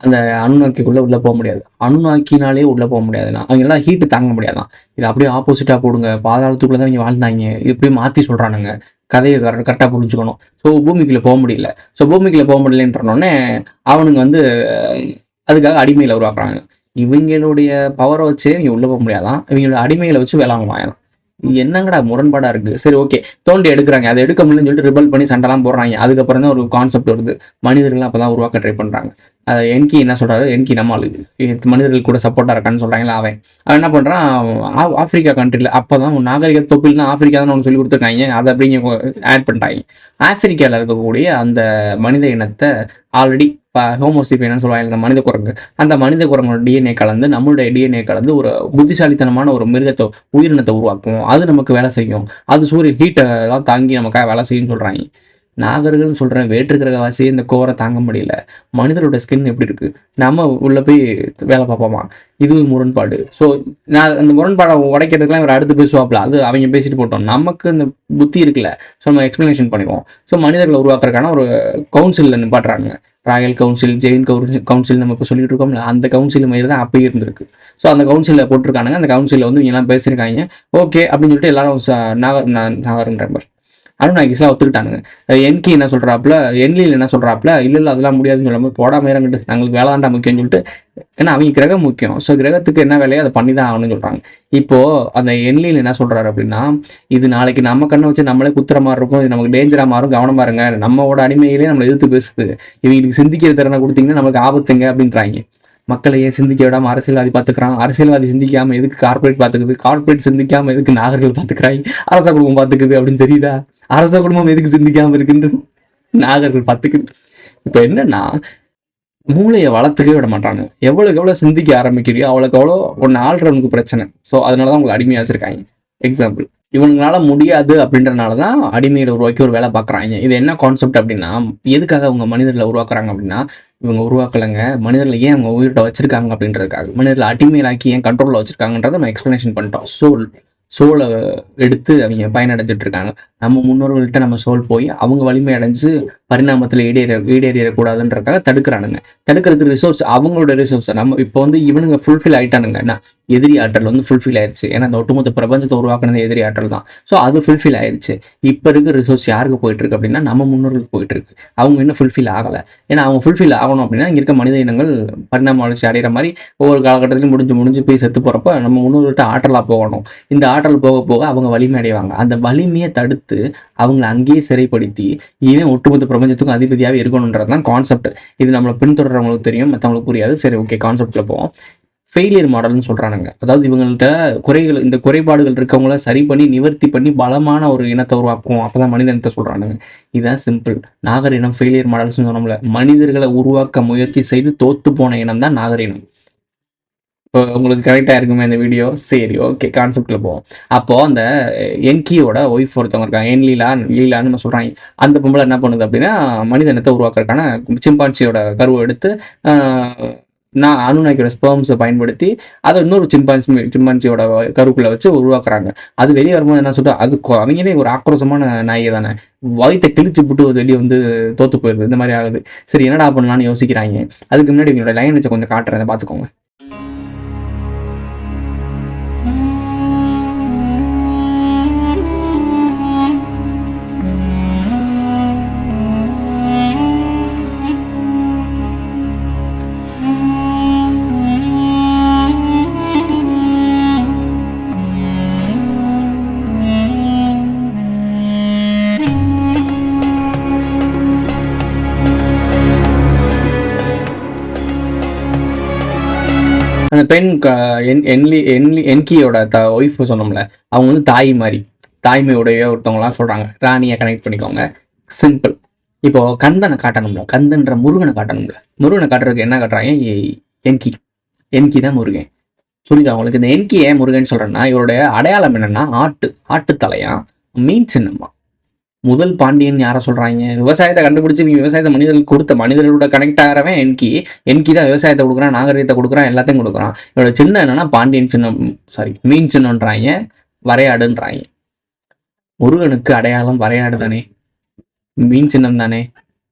அந்த அணுநாக்கிக்குள்ளே உள்ளே போக முடியாது. அணுநாக்கினாலே உள்ளே போக முடியாதுன்னா அவங்கெல்லாம் ஹீட்டு தாங்க முடியாதான். இது அப்படியே ஆப்போசிட்டாக போடுங்க, பாதாளத்துக்குள்ளே தான் அவங்க வாழ்ந்தாங்க, இப்படி மாற்றி சொல்கிறானுங்க. கதையை கரெக்டாக புரிஞ்சுக்கணும். ஸோ பூமிக்குள்ளே போக முடியல. ஸோ பூமிக்குள்ளே போக முடியலன்றனோடனே அவனுங்க வந்து அதுக்காக அடிமையில் உருவாக்குறாங்க. இவங்களுடைய பவரை வச்சு இவங்க உள்ளே போக முடியாதான், இவங்களோட அடிமைகளை வச்சு வேலை வாங்கலாம். என்னங்கடா முரண்பாடாக இருக்குது. சரி, ஓகே, தோண்டி எடுக்கிறாங்க, அதை எடுக்க முடியலன்னு சொல்லிட்டு ரிபல் பண்ணி சண்டைலாம் போடுறாங்க. அதுக்கப்புறம் தான் ஒரு கான்செப்ட் வருது, மனிதர்கள் அப்போ தான் உருவாக்க ட்ரை பண்ணுறாங்க. அதை என்கி என்ன சொல்கிறாரு, என்கி நம்மளு மனிதர்கள் கூட சப்போர்ட்டாக இருக்கான்னு சொல்கிறாங்களா. அவன் என்ன பண்ணுறான், ஆப்பிரிக்கா கண்ட்ரியில் அப்போ தான் நாகரிக தொப்பில்னா ஆப்பிரிக்கா தான் ஒன்று சொல்லி கொடுத்துருக்காங்க. அதை அப்படிங்க ஆட் பண்ணிட்டாங்க. ஆப்பிரிக்காவில் இருக்கக்கூடிய அந்த மனித இனத்தை ஆல்ரெடி ஹோமோசிபியன்னு சொல்லுவாங்க, இந்த மனித குரங்கு. அந்த மனித குரங்கோட டிஎன்ஏ கலந்து நம்மளுடைய டிஎன்ஏ கலந்து ஒரு புத்திசாலித்தனமான ஒரு மிருகத்தை உயிரினத்தை உருவாக்கும். அது நமக்கு வேலை செய்யும். அது சூரிய ஹீட்டை எல்லாம் தாங்கி நமக்காக வேலை செய்யும்னு சொல்கிறாங்க. நாகர்கள்னு சொல்கிறேன், வேற்றுக்கிரகவாசியே இந்த கோரை தாங்க முடியல. மனிதரோட ஸ்கின் எப்படி இருக்குது, நம்ம உள்ளே போய் வேலை பார்ப்போமா? இது ஒரு முரண்பாடு. ஸோ நான் அந்த முரண்பாடை உடைக்கிறதுக்குலாம் இவர் அடுத்து பேசுவாப்பில், அது அவங்க பேசிட்டு போட்டோம். நமக்கு இந்த புத்தி இருக்குல்ல, ஸோ நம்ம எக்ஸ்ப்ளனேஷன் பண்ணிடுவோம். ஸோ மனிதர்களை உருவாக்குறதுக்கான ஒரு கவுன்சிலில் நிப்பாட்டுறாங்க. ராயல் கவுன்சில், ஜெயின் கவுன்சில் நம்ம இப்போ சொல்லிட்டு இருக்கோம்ல, அந்த கவுன்சில் மாதிரி தான் அப்பயே இருந்திருக்கு. ஸோ அந்த கவுன்சிலில் போட்டிருக்கானுங்க. அந்த கவுன்சிலில் வந்து இவங்கெல்லாம் பேசியிருக்காங்க. ஓகே அப்படின்னு சொல்லிட்டு எல்லாரும் நாகர்ன்ற அனுநாகிஸ்லாம் ஒத்துக்கிட்டானுங்க. என்கி என்ன சொல்கிறாப்புல, என்லியில் என்ன சொல்கிறாப்புல, இல்லை அதெல்லாம் முடியாதுன்னு சொல்லும்போது போடாமல் இறங்கிட்டு நாங்களுக்கு வேலை தாண்டா முக்கியம்னு சொல்லிட்டு, ஏன்னா அவங்க கிரகம் முக்கியம். ஸோ கிரகத்துக்கு என்ன வேலையோ அதை பண்ணி தான் ஆகணும்னு சொல்கிறாங்க. இப்போது அந்த என்லியில் என்ன சொல்கிறாரு அப்படின்னா, இது நாளைக்கு நம்ம கண்ணை வச்சு நம்மளே குத்துற மாதிரி இருக்கும், இது நமக்கு டேஞ்சராக மாறும், கவனமாக இருங்க, நம்மளோட அடிமையிலே நம்மளை எதிர்த்து பேசுது, இவங்களுக்கு சிந்திக்கிற திறனை கொடுத்தீங்கன்னா நமக்கு ஆபத்துங்க அப்படின்றாங்க. மக்களையே சிந்திக்க விடாமல் அரசியல்வாதி பார்த்துக்கிறான், அரசியல்வாதி சிந்திக்காமல் எதுக்கு கார்பரேட் பார்த்துக்குது, கார்பரேட் சிந்திக்காமல் எதுக்கு நாகர்கள் பார்த்துக்கிறாங்க, அரச குடும்பம் பார்த்துக்குது அப்படின்னு தெரியுதா? அரச குடும்பம் எதுக்கு சிந்திக்காமல் இருக்குன்றது நாகர்கள் பார்த்துக்குது. இப்போ என்னன்னா, மூளையை வளர்த்துக்கவே விட மாட்டாங்க. எவ்வளோக்கு எவ்வளோ சிந்திக்க ஆரம்பிக்கிறியோ அவ்வளோக்கு எவ்வளோ ஒன்று ஆள்றவனுக்கு பிரச்சனை. ஸோ அதனால தான் உங்களை அடிமையாக வச்சுருக்காங்க. எக்ஸாம்பிள், இவங்களால முடியாது அப்படின்றனால தான் அடிமையில் உருவாக்கி ஒரு வேலை பார்க்குறாங்க. இது என்ன கான்செப்ட் அப்படின்னா, எதுக்காக அவங்க மனிதர்களை உருவாக்குறாங்க அப்படின்னா, இவங்க உருவாக்கலைங்க, மனிதர்களை ஏன் அவங்க உயிர்கிட்ட வச்சிருக்காங்க அப்படின்றதுக்காக, மனிதர்களை அடிமையிலாக்கி ஏன் கண்ட்ரோலில் வச்சிருக்காங்கன்றதை நம்ம எக்ஸ்ப்ளனேஷன் பண்ணிட்டோம். சோலை எடுத்து அவங்க பயனடைஞ்சிட்டு இருக்காங்க. நம்ம முன்னோர்கள்ட்ட நம்ம சோல் போய் அவங்க வலிமை அடைஞ்சு பரிணாமத்தில் ஈடேறக்கூடாதுன்றக்காக தடுக்கிறானுங்க. தடுக்கிறதுக்கு ரிசோர்ஸ், அவங்களோட ரிசோர்ஸ். நம்ம இப்போ வந்து இவனுங்க ஃபுல்ஃபில் ஆகிட்டானுங்க. என்ன எதிரி ஆற்றல் வந்து ஃபுல்ஃபில் ஆயிடுச்சு. ஏன்னா அந்த ஒட்டுமொத்த பிரபஞ்சத்தை உருவாக்குனது எதிரி ஆற்றல் தான். ஸோ அது ஃபுல்ஃபில் ஆயிடுச்சு. இப்போ இருக்க ரிசோர்ஸ் யாருக்கு போயிட்டு இருக்கு அப்படின்னா, நம்ம முன்னோர்களுக்கு போயிட்டு இருக்கு. அவங்க இன்னும் ஃபுல்ஃபில் ஆகலை. ஏன்னா அவங்க ஃபுல்ஃபில் ஆகணும் அப்படின்னா இங்கே இருக்க மனித இனங்கள் பரிணாம வளர்ச்சி அடைகிற மாதிரி ஒவ்வொரு காலகட்டத்திலையும் முடிஞ்சு போய் செத்து போகிறப்ப நம்ம முன்னோர்கள்ட்ட ஆற்றலாக போகணும். இந்த ஆற்றல் போக போக அவங்க வலிமை அடைவாங்க. அந்த வலிமையை தடுத்து அவங்களை அங்கேயே சிறைப்படுத்தி இவன் ஒட்டுமொத்த பிரபஞ்சத்துக்கும் அதிபதியாகவே இருக்கணுன்றது தான் கான்செப்ட். இது நம்மளை பின்தொடர்றவங்களுக்கு தெரியும், மற்றவங்களுக்கு புரியாது. சரி, ஓகே, கான்செப்டில் போவோம். ஃபெயிலியர் மாடல்னு சொல்கிறானுங்க. அதாவது இவங்கள்ட்ட இந்த குறைபாடுகள் இருக்கவங்கள சரி பண்ணி நிவர்த்தி பண்ணி பலமான ஒரு இனத்தை உருவாக்கும், அப்போ தான் மனித இனத்தை சொல்கிறானுங்க. இதுதான் சிம்பிள். நாகர் இனம் ஃபெயிலியர் மாடல்ஸ்னு சொன்னோம்ல, மனிதர்களை உருவாக்க முயற்சி செய்து தோத்து போன இனம் தான் நாகர் இனம். இப்போ உங்களுக்கு கரெக்டாக இருக்குமே இந்த வீடியோ? சரி, ஓகே, கான்செப்டில் போவோம். அப்போது அந்த என்கியோட ஒய்ஃப் ஒருத்தவங்க இருக்காங்க, லீலான்னு நம்ம சொல்கிறாங்க. அந்த பொம்பளை என்ன பண்ணுது அப்படின்னா, மனித இனத்தை உருவாக்குறதுக்கான சிம்பான்சியோட கருவை எடுத்து அனுநாக்கியோட ஸ்பெர்ம்ஸை பயன்படுத்தி அதை இன்னொரு சிம்பான்சியோட கருக்குள்ளே வச்சு உருவாக்குறாங்க. அது வெளியே வரும்போது என்ன சொல்லிட்டு, அது அவங்களே ஒரு ஆக்ரோஷமான நாயை தானே, வயிற்றை கிழிச்சு விட்டு வெளியே வந்து தோற்று போயிடுது. இந்த மாதிரி ஆகுது. சரி, என்னடா பண்ணலான்னு யோசிக்கிறாங்க. அதுக்கு முன்னாடி இவங்களோட லைன் வச்சு கொஞ்சம் காட்டுறதை பார்த்துக்கோங்க. அந்த பெண் என்கியோட ஒய்ஃப் சொன்னோம்ல, அவங்க வந்து தாய்மையுடைய ஒருத்தவங்களாம் சொல்கிறாங்க. ராணியை கனெக்ட் பண்ணிக்கோங்க. சிம்பிள். இப்போது கந்தனை காட்டணும்ல, கந்தன்ற முருகனை காட்டணும்ல, முருகனை காட்டுறதுக்கு என்ன காட்டுறாங்க? என்கி தான் முருகன். புரியுதா அவங்களுக்கு? இந்த என்கி ஏன் முருகன் சொல்கிறேன்னா, இவருடைய அடையாளம் என்னென்னா ஆட்டுத்தலையா, மீன் சின்னம்மா. முதல் பாண்டியன் யாரை சொல்கிறாங்க? விவசாயத்தை கண்டுபிடிச்சி நீ விவசாயத்தை மனிதர்களுக்கு கொடுத்த மனிதர்களோட கனெக்ட் ஆகிறவன் என்கி தான் விவசாயத்தை கொடுக்குறான், நாகரீகத்தை கொடுக்குறான், எல்லாத்தையும் கொடுக்குறான். இவரோட சின்னம் என்னன்னா பாண்டியன் சின்னம், மீன் சின்னன்றாங்க, வரையாடுன்றாங்க. முருகனுக்கு அடையாளம் வரையாடு தானே, மீன் சின்னம் தானே.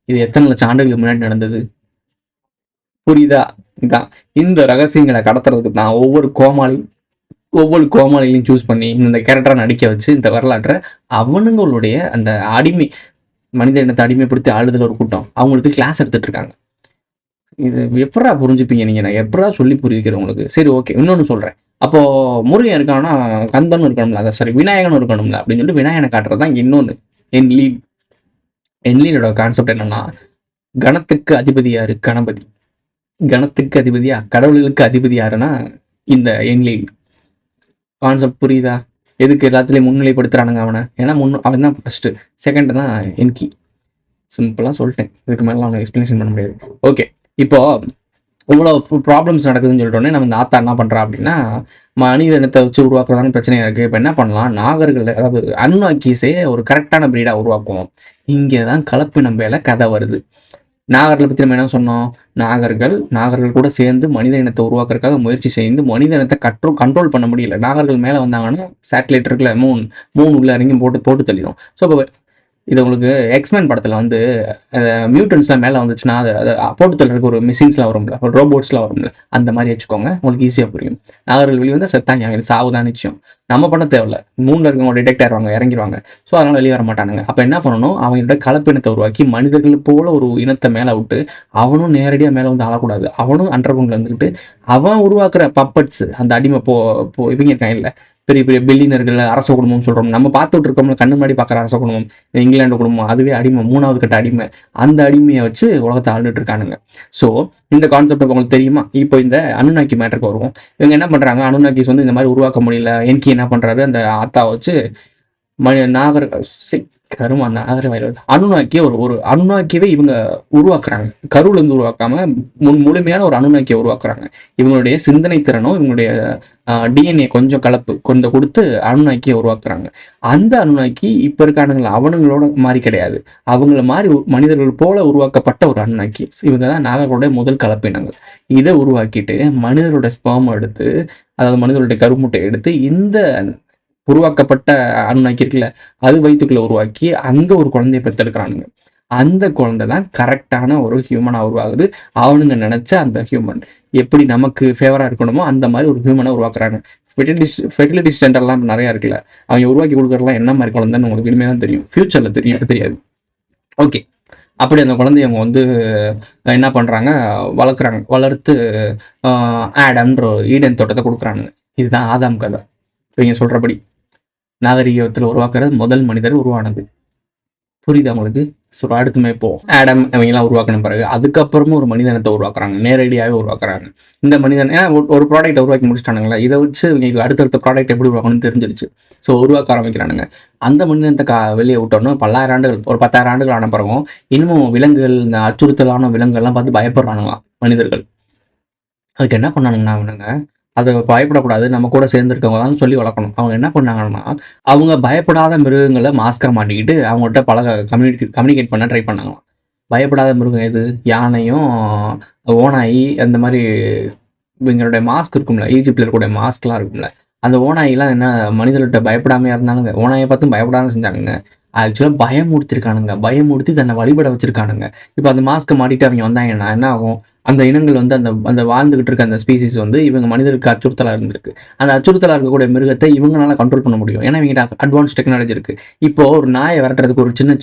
இது எத்தனை லட்சம் ஆண்டுகளுக்கு முன்னாடி நடந்தது? புரியுதா? இதான் இந்த ரகசியங்களை கடத்துறதுக்கு தான் ஒவ்வொரு கோமாளிலையும் சூஸ் பண்ணி இந்த கேரக்டரை நடிக்க வச்சு இந்த வரலாற்றை அவனுங்களுடைய அந்த மனித இனத்தை அடிமைப்படுத்தி ஆளுதல் ஒரு கூட்டம் அவங்களுக்கு கிளாஸ் எடுத்துட்டு இருக்காங்க. இது எப்படா புரிஞ்சுப்பீங்க நீங்கள்? நான் எப்படா சொல்லி புரிவிக்கிறேன் உங்களுக்கு? சரி, ஓகே, இன்னொன்று சொல்கிறேன். அப்போது முருகன் இருக்கான்னா கந்தனும் இருக்கணும்ல, அதை சரி விநாயகனும் இருக்கணும்ல அப்படின்னு சொல்லிட்டு விநாயகனை காட்டுறது தான் இன்னொன்று என்லீனோட கான்செப்ட் என்னன்னா, கணத்துக்கு அதிபதி யாரு? கணபதி. கணத்துக்கு அதிபதியா, கடவுள்களுக்கு அதிபதி யாருன்னா இந்த என்லீன். கான்செப்ட் புரியுதா? எதுக்கு எல்லாத்துலேயும் முன்னிலைப்படுத்துறானுங்க அவனை? ஏன்னா அவன் தான் ஃபஸ்ட்டு, செகண்ட் தான் என்கி. சிம்பிளாக சொல்லிட்டேன். இதுக்கு மேலே அவனை எக்ஸ்பிளேஷன் பண்ண முடியாது. ஓகே, இப்போ இவ்வளோ ப்ராப்ளம்ஸ் நடக்குதுன்னு சொல்லிட்டோன்னே நம்ம இந்த ஆத்தா என்ன பண்ணுறா அப்படின்னா, மனித இனத்தை வச்சு உருவாக்குறதான பிரச்சனையா இருக்குது. இப்போ என்ன பண்ணலாம், நாகர்கள் அதாவது அனுநாக்கிஸே ஒரு கரெக்டான ப்ரீடாக உருவாக்குவோம். இங்கே தான் கலப்பினம் வேலை கதை வருது. நாகர்களை பற்றி நம்ம என்ன சொன்னோம், நாகர்கள் கூட சேர்ந்து மனித இனத்தை உருவாக்குறதுக்காக முயற்சி செய்து மனித இனத்தை கண்ட்ரோல் பண்ண முடியல. நாகர்கள் மேலே வந்தாங்கன்னா சேட்டலைட் இருக்குல்ல, மூணு உள்ள இறங்கி போட்டு தள்ளிடும். ஸோ இப்போ இது உங்களுக்கு எக்ஸ்மேன் படத்தில் வந்து மியூட்டன்ஸ்லாம் மேலே வந்துச்சுன்னா அதை போட்டு தள்ளுறதுக்கு ஒரு மிஷின்ஸ்லாம் வரும்ல, ஒரு ரோபோட்ஸ்லாம் வரும்ல, அந்த மாதிரி வச்சுக்கோங்க, உங்களுக்கு ஈஸியாக புரியும். நாகர்கள் வெளியே வந்து செத்தாங்க, இது சாவு தான் நிச்சயம். நம்ம பண்ண தேவையில்ல, மூணில் இருக்கவங்க டிடெக்ட் ஆயிடுவாங்க, இறங்கிடுவாங்க. ஸோ அதனால் வெளியே வர மாட்டானுங்க. அப்போ என்ன பண்ணணும், அவங்களோட கலப்பினத்தை உருவாக்கி மனிதர்கள் போல ஒரு இனத்தை மேலே விட்டு அவனும் நேரடியாக மேலே வந்து ஆளக்கூடாது. அவனும் அண்டர் கிரவுண்டில் இருந்துக்கிட்டு அவன் உருவாக்குற பப்பட்ஸ், அந்த அடிமை இவங்க இருக்காங்க இல்லை, பெரிய பெரிய பில்லியனர்கள், அரச குடும்பம்னு சொல்கிறோம், நம்ம பார்த்துட்டு இருக்கோம்ல, கண்ணு முன்னாடி பார்க்குற அரச குடும்பம், இங்கிலாந்து குடும்பம், அதுவே அடிமை, 3வது கட்ட அடிமை. அந்த அடிமையை வச்சு உலகத்தை ஆளுட்டு இருக்கானுங்க. ஸோ இந்த கான்செப்ட் உங்களுக்கு தெரியுமா? இப்போ இந்த அனுநாக்கி மேட்டருக்கு வருவோம். இவங்க என்ன பண்ணுறாங்க, அனுநாக்கிஸ் வந்து இந்த மாதிரி உருவாக்க முடியல. என்கி என்ன பண்ணுறாரு, அந்த ஆத்தா வச்சு கருமா அனுநாக்கிய ஒரு அனுநாக்கியவே இவங்க உருவாக்குறாங்க. கருவுல இருந்து உருவாக்காம முழுமையான ஒரு அனுநாக்கியை உருவாக்குறாங்க. இவங்களுடைய சிந்தனை திறனும் இவங்களுடைய டிஎன்ஏ கொஞ்சம் கலப்பு கொஞ்சம் கொடுத்து அனுநாக்கியை உருவாக்குறாங்க. அந்த அனுநாக்கி இப்ப இருக்கானுங்களா அவனுங்களோட மாதிரி கிடையாது, அவங்கள மாதிரி மனிதர்கள் போல உருவாக்கப்பட்ட ஒரு அனுநாக்கி. இவங்க தான் நாகர்களுடைய முதல் கலப்பினங்கள். இதை உருவாக்கிட்டு மனிதரோட ஸ்பெர்ம் எடுத்து, அதாவது மனிதர்களுடைய கருமுட்டை எடுத்து இந்த உருவாக்கப்பட்ட அணுநாக்கி இருக்குல்ல, அது வயிற்றுக்குள்ள உருவாக்கி அங்க ஒரு குழந்தைய பெற்றெடுக்கிறானுங்க. அந்த குழந்தை தான் கரெக்டான ஒரு ஹியூமனா உருவாகுது. அவனுங்க நினைச்ச அந்த ஹியூமன் எப்படி நமக்கு ஃபேவரா இருக்கணுமோ அந்த மாதிரி ஒரு ஹியூமனை உருவாக்குறாங்க. ஃபெர்டிலிட்டி சென்டர்லாம் நிறைய இருக்குல்ல, அவங்க உருவாக்கி கொடுக்குறதுலாம் என்ன மாதிரி குழந்தைன்னு உங்களுக்கு இனிமே தான் தெரியும், ஃபியூச்சர்ல தெரியாது. ஓகே, அப்படி அந்த குழந்தைய அவங்க வந்து என்ன பண்றாங்க, வளர்க்குறாங்க. வளர்த்து ஆடம்ன்ற ஈடன் தோட்டத்தை கொடுக்குறானுங்க. இதுதான் ஆதாம் கதை. இவங்க சொல்றபடி நாகரிகத்தில் உருவாக்குறது முதல் மனிதர் உருவானது. புரியுது உங்களுக்கு? ஸோ அடுத்துமே இப்போ ஆடம் இவங்கெல்லாம் உருவாக்கணும். பிறகு அதுக்கப்புறமும் ஒரு மனிதனத்தை உருவாக்குறாங்க, நேரடியாகவே உருவாக்குறாங்க. இந்த மனிதன் ஏன்னா ஒரு ப்ராடக்ட் உருவாக்கி முடிச்சிட்டானுங்களா, இதை வச்சு இவங்களுக்கு அடுத்தடுத்த ப்ராடக்ட் எப்படி உருவாக்கணும்னு தெரிஞ்சிருச்சு. ஸோ உருவாக்க ஆரம்பிக்கிறானுங்க. அந்த மனிதனத்தை வெளியே விட்டோன்னா 10,000 ஆண்டுகள், ஒரு 10,000 ஆண்டுகள் ஆன பிறகும் இன்னமும் விலங்குகள், இந்த அச்சுறுத்தலான விலங்குகள்லாம் பார்த்து பயப்படுறானுங்களா மனிதர்கள். அதுக்கு என்ன பண்ணானுங்கன்னா அவனுங்க, அதை பயப்படக்கூடாது, நம்ம கூட சேர்ந்துருக்கவங்க தான் சொல்லி வளர்க்கணும். அவங்க என்ன பண்ணாங்கன்னா, அவங்க பயப்படாத மிருகங்களை மாஸ்கா மாட்டிக்கிட்டு அவங்கள்ட்ட கம்யூனிகேட் பண்ண ட்ரை பண்ணாங்களாம். பயப்படாத மிருகம் எது? யானையும் ஓநாயி. அந்த மாதிரி இவங்களுடைய மாஸ்க் இருக்கும்ல, ஈஜிப்டில் இருக்கக்கூடிய மாஸ்க்லாம் இருக்கும்ல, அந்த ஓநாயெல்லாம் என்ன மனிதர்கிட்ட பயப்படாமையா இருந்தானுங்க, ஓநாயை பார்த்தும் பயப்படாம செஞ்சானுங்க. ஆக்சுவலாக பயமுறுத்தி தன்னை வழிபட வச்சிருக்கானுங்க. இப்போ அந்த மாஸ்க்கை மாட்டிட்டு அவங்க வந்தாங்கன்னா என்ன ஆகும், அந்த இனங்கள் வந்து அந்த வாழ்ந்துகிட்டு இருக்க அந்த ஸ்பீசிஸ் வந்து இவங்க மனிதருக்கு அச்சுறுத்தலாக இருந்திருக்கு. அந்த அச்சுறுத்தலாக இருக்கக்கூடிய மிருகத்தை இவங்களால கண்ட்ரோல் பண்ண முடியும், ஏன்னா இவங்க அட்வான்ஸ் டெக்னாலஜி இருக்குது. இப்போ ஒரு நாயை விரட்டுறதுக்கு ஒரு சின்ன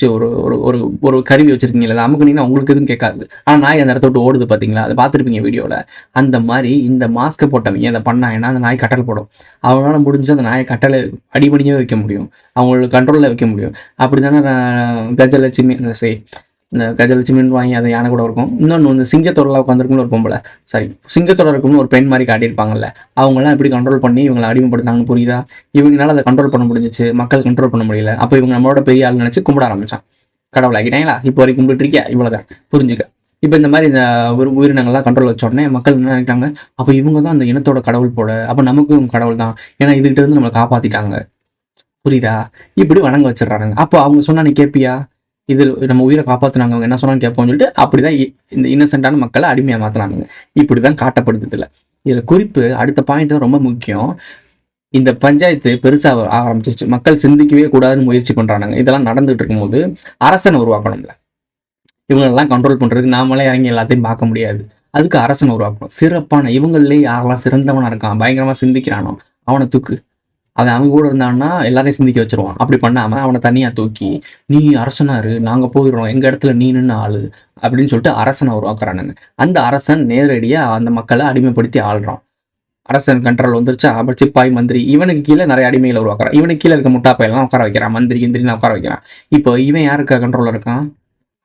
ஒரு கருவி வச்சிருக்கீங்களா, அதை அமுக்குனீங்கன்னா உங்களுக்கு எதுவும் கேட்காது. ஆனால் நாய் அந்த இடத்த விட்டு ஓடுது பார்த்தீங்களா, அதை பார்த்துருப்பீங்க வீடியோவில். அந்த மாதிரி இந்த மாஸ்க்கை போட்டவங்க அதை பண்ணாங்கன்னா அந்த நாய் கட்டல் போடும். அவங்களால முடிஞ்சு அந்த நாயை கட்டளை அடிபடியே வைக்க முடியும், அவங்களுக்கு கண்ட்ரோலில் வைக்க முடியும். அப்படி தானே கஜலட்சுமி, இந்த கஜலட்சுமின்னு வாங்கி அதை யானை கூட இருக்கும். இன்னொன்று வந்து சிங்கத்தோடலாம் உட்காந்துருக்குன்னு ஒரு பொம்பளை, சிங்கத்தோட இருக்குன்னு ஒரு பெண் மாதிரி காட்டியிருப்பாங்கல்ல, அவங்களாம் எப்படி கண்ட்ரோல் பண்ணி இவங்களை அடிமைப்படுத்தாங்கன்னு புரியுதா? இவங்களால அதை கண்ட்ரோல் பண்ண முடிஞ்சிச்சு, மக்கள் கண்ட்ரோல் பண்ண முடியல. அப்போ இவங்க நம்மளோட பெரிய ஆள் நினச்சி கும்பிட ஆரம்பிச்சான். கடவுள் ஆகிட்டாங்களா, இப்போ வரைக்கும் கும்பிட்டு இருக்கியா, இவ்வளோதான் புரிஞ்சுக்க. இப்போ இந்த மாதிரி இந்த உயிரினங்கள்லாம் கண்ட்ரோல் வச்ச உடனே மக்கள் என்ன நினைக்கிறாங்க, அப்போ இவங்க தான் அந்த இனத்தோட கடவுள் போல, அப்போ நமக்கும் கடவுள் தான், ஏன்னா இதுகிட்ட இருந்து நம்மளை காப்பாற்றிட்டாங்க. புரியுதா? இப்படி வணங்க வச்சிடறாங்க. அப்போ அவங்க சொன்னா நீ கேட்பியா, இது நம்ம உயிரை காப்பாற்றினாங்க, அவங்க என்ன சொன்னாலும் கேட்போம்னு சொல்லிட்டு அப்படிதான் இந்த இன்னசென்ட்டான மக்களை அடிமையாக மாற்றினாங்க. இப்படிதான் காட்டப்படுது இதில். இதில் குறிப்பு அடுத்த பாயிண்ட் தான் ரொம்ப முக்கியம். இந்த பஞ்சாயத்து பெருசாக ஆரம்பிச்சிருச்சு, மக்கள் சிந்திக்கவே கூடாதுன்னு முயற்சி பண்ணுறாங்க. இதெல்லாம் நடந்துகிட்டு இருக்கும்போது அரசனை உருவாக்கணும்ல, இவங்களெல்லாம் கண்ட்ரோல் பண்ணுறதுக்கு நாமளே இறங்கி எல்லாத்தையும் பார்க்க முடியாது. அதுக்கு அரசனை உருவாக்கணும். சிறப்பான இவங்களே யாரெல்லாம் சிறந்தவனாக இருக்கான், பயங்கரமாக சிந்திக்கிறானோ அவனை தூக்கு. அவன் அவங்க கூட இருந்தான்னா எல்லாரையும் சிந்திக்க வச்சிருவான். அப்படி பண்ணாமல் அவனை தனியாக தூக்கி நீ அரசனாரு, நாங்கள் போயிடுறோம், எங்கள் இடத்துல நீ நின்று ஆளு அப்படின்னு சொல்லிட்டு அரசனை உருவாக்குறானுங்க. அந்த அரசன் நேரடியாக அந்த மக்களை அடிமைப்படுத்தி ஆள்றான். அரசன் கண்ட்ரோல் வந்துருச்சா, அப்போ சிப்பாய், மந்திரி, இவனுக்கு கீழே நிறைய அடிமைகளை உருவாக்குறான். இவனுக்கு கீழே இருக்க முட்டாப்பையெல்லாம் உட்கார வைக்கிறான், மந்திரி கிந்திரின்னு உட்கார வைக்கிறான். இப்போ இவன் யாருக்கு கண்ட்ரோலில் இருக்கான்?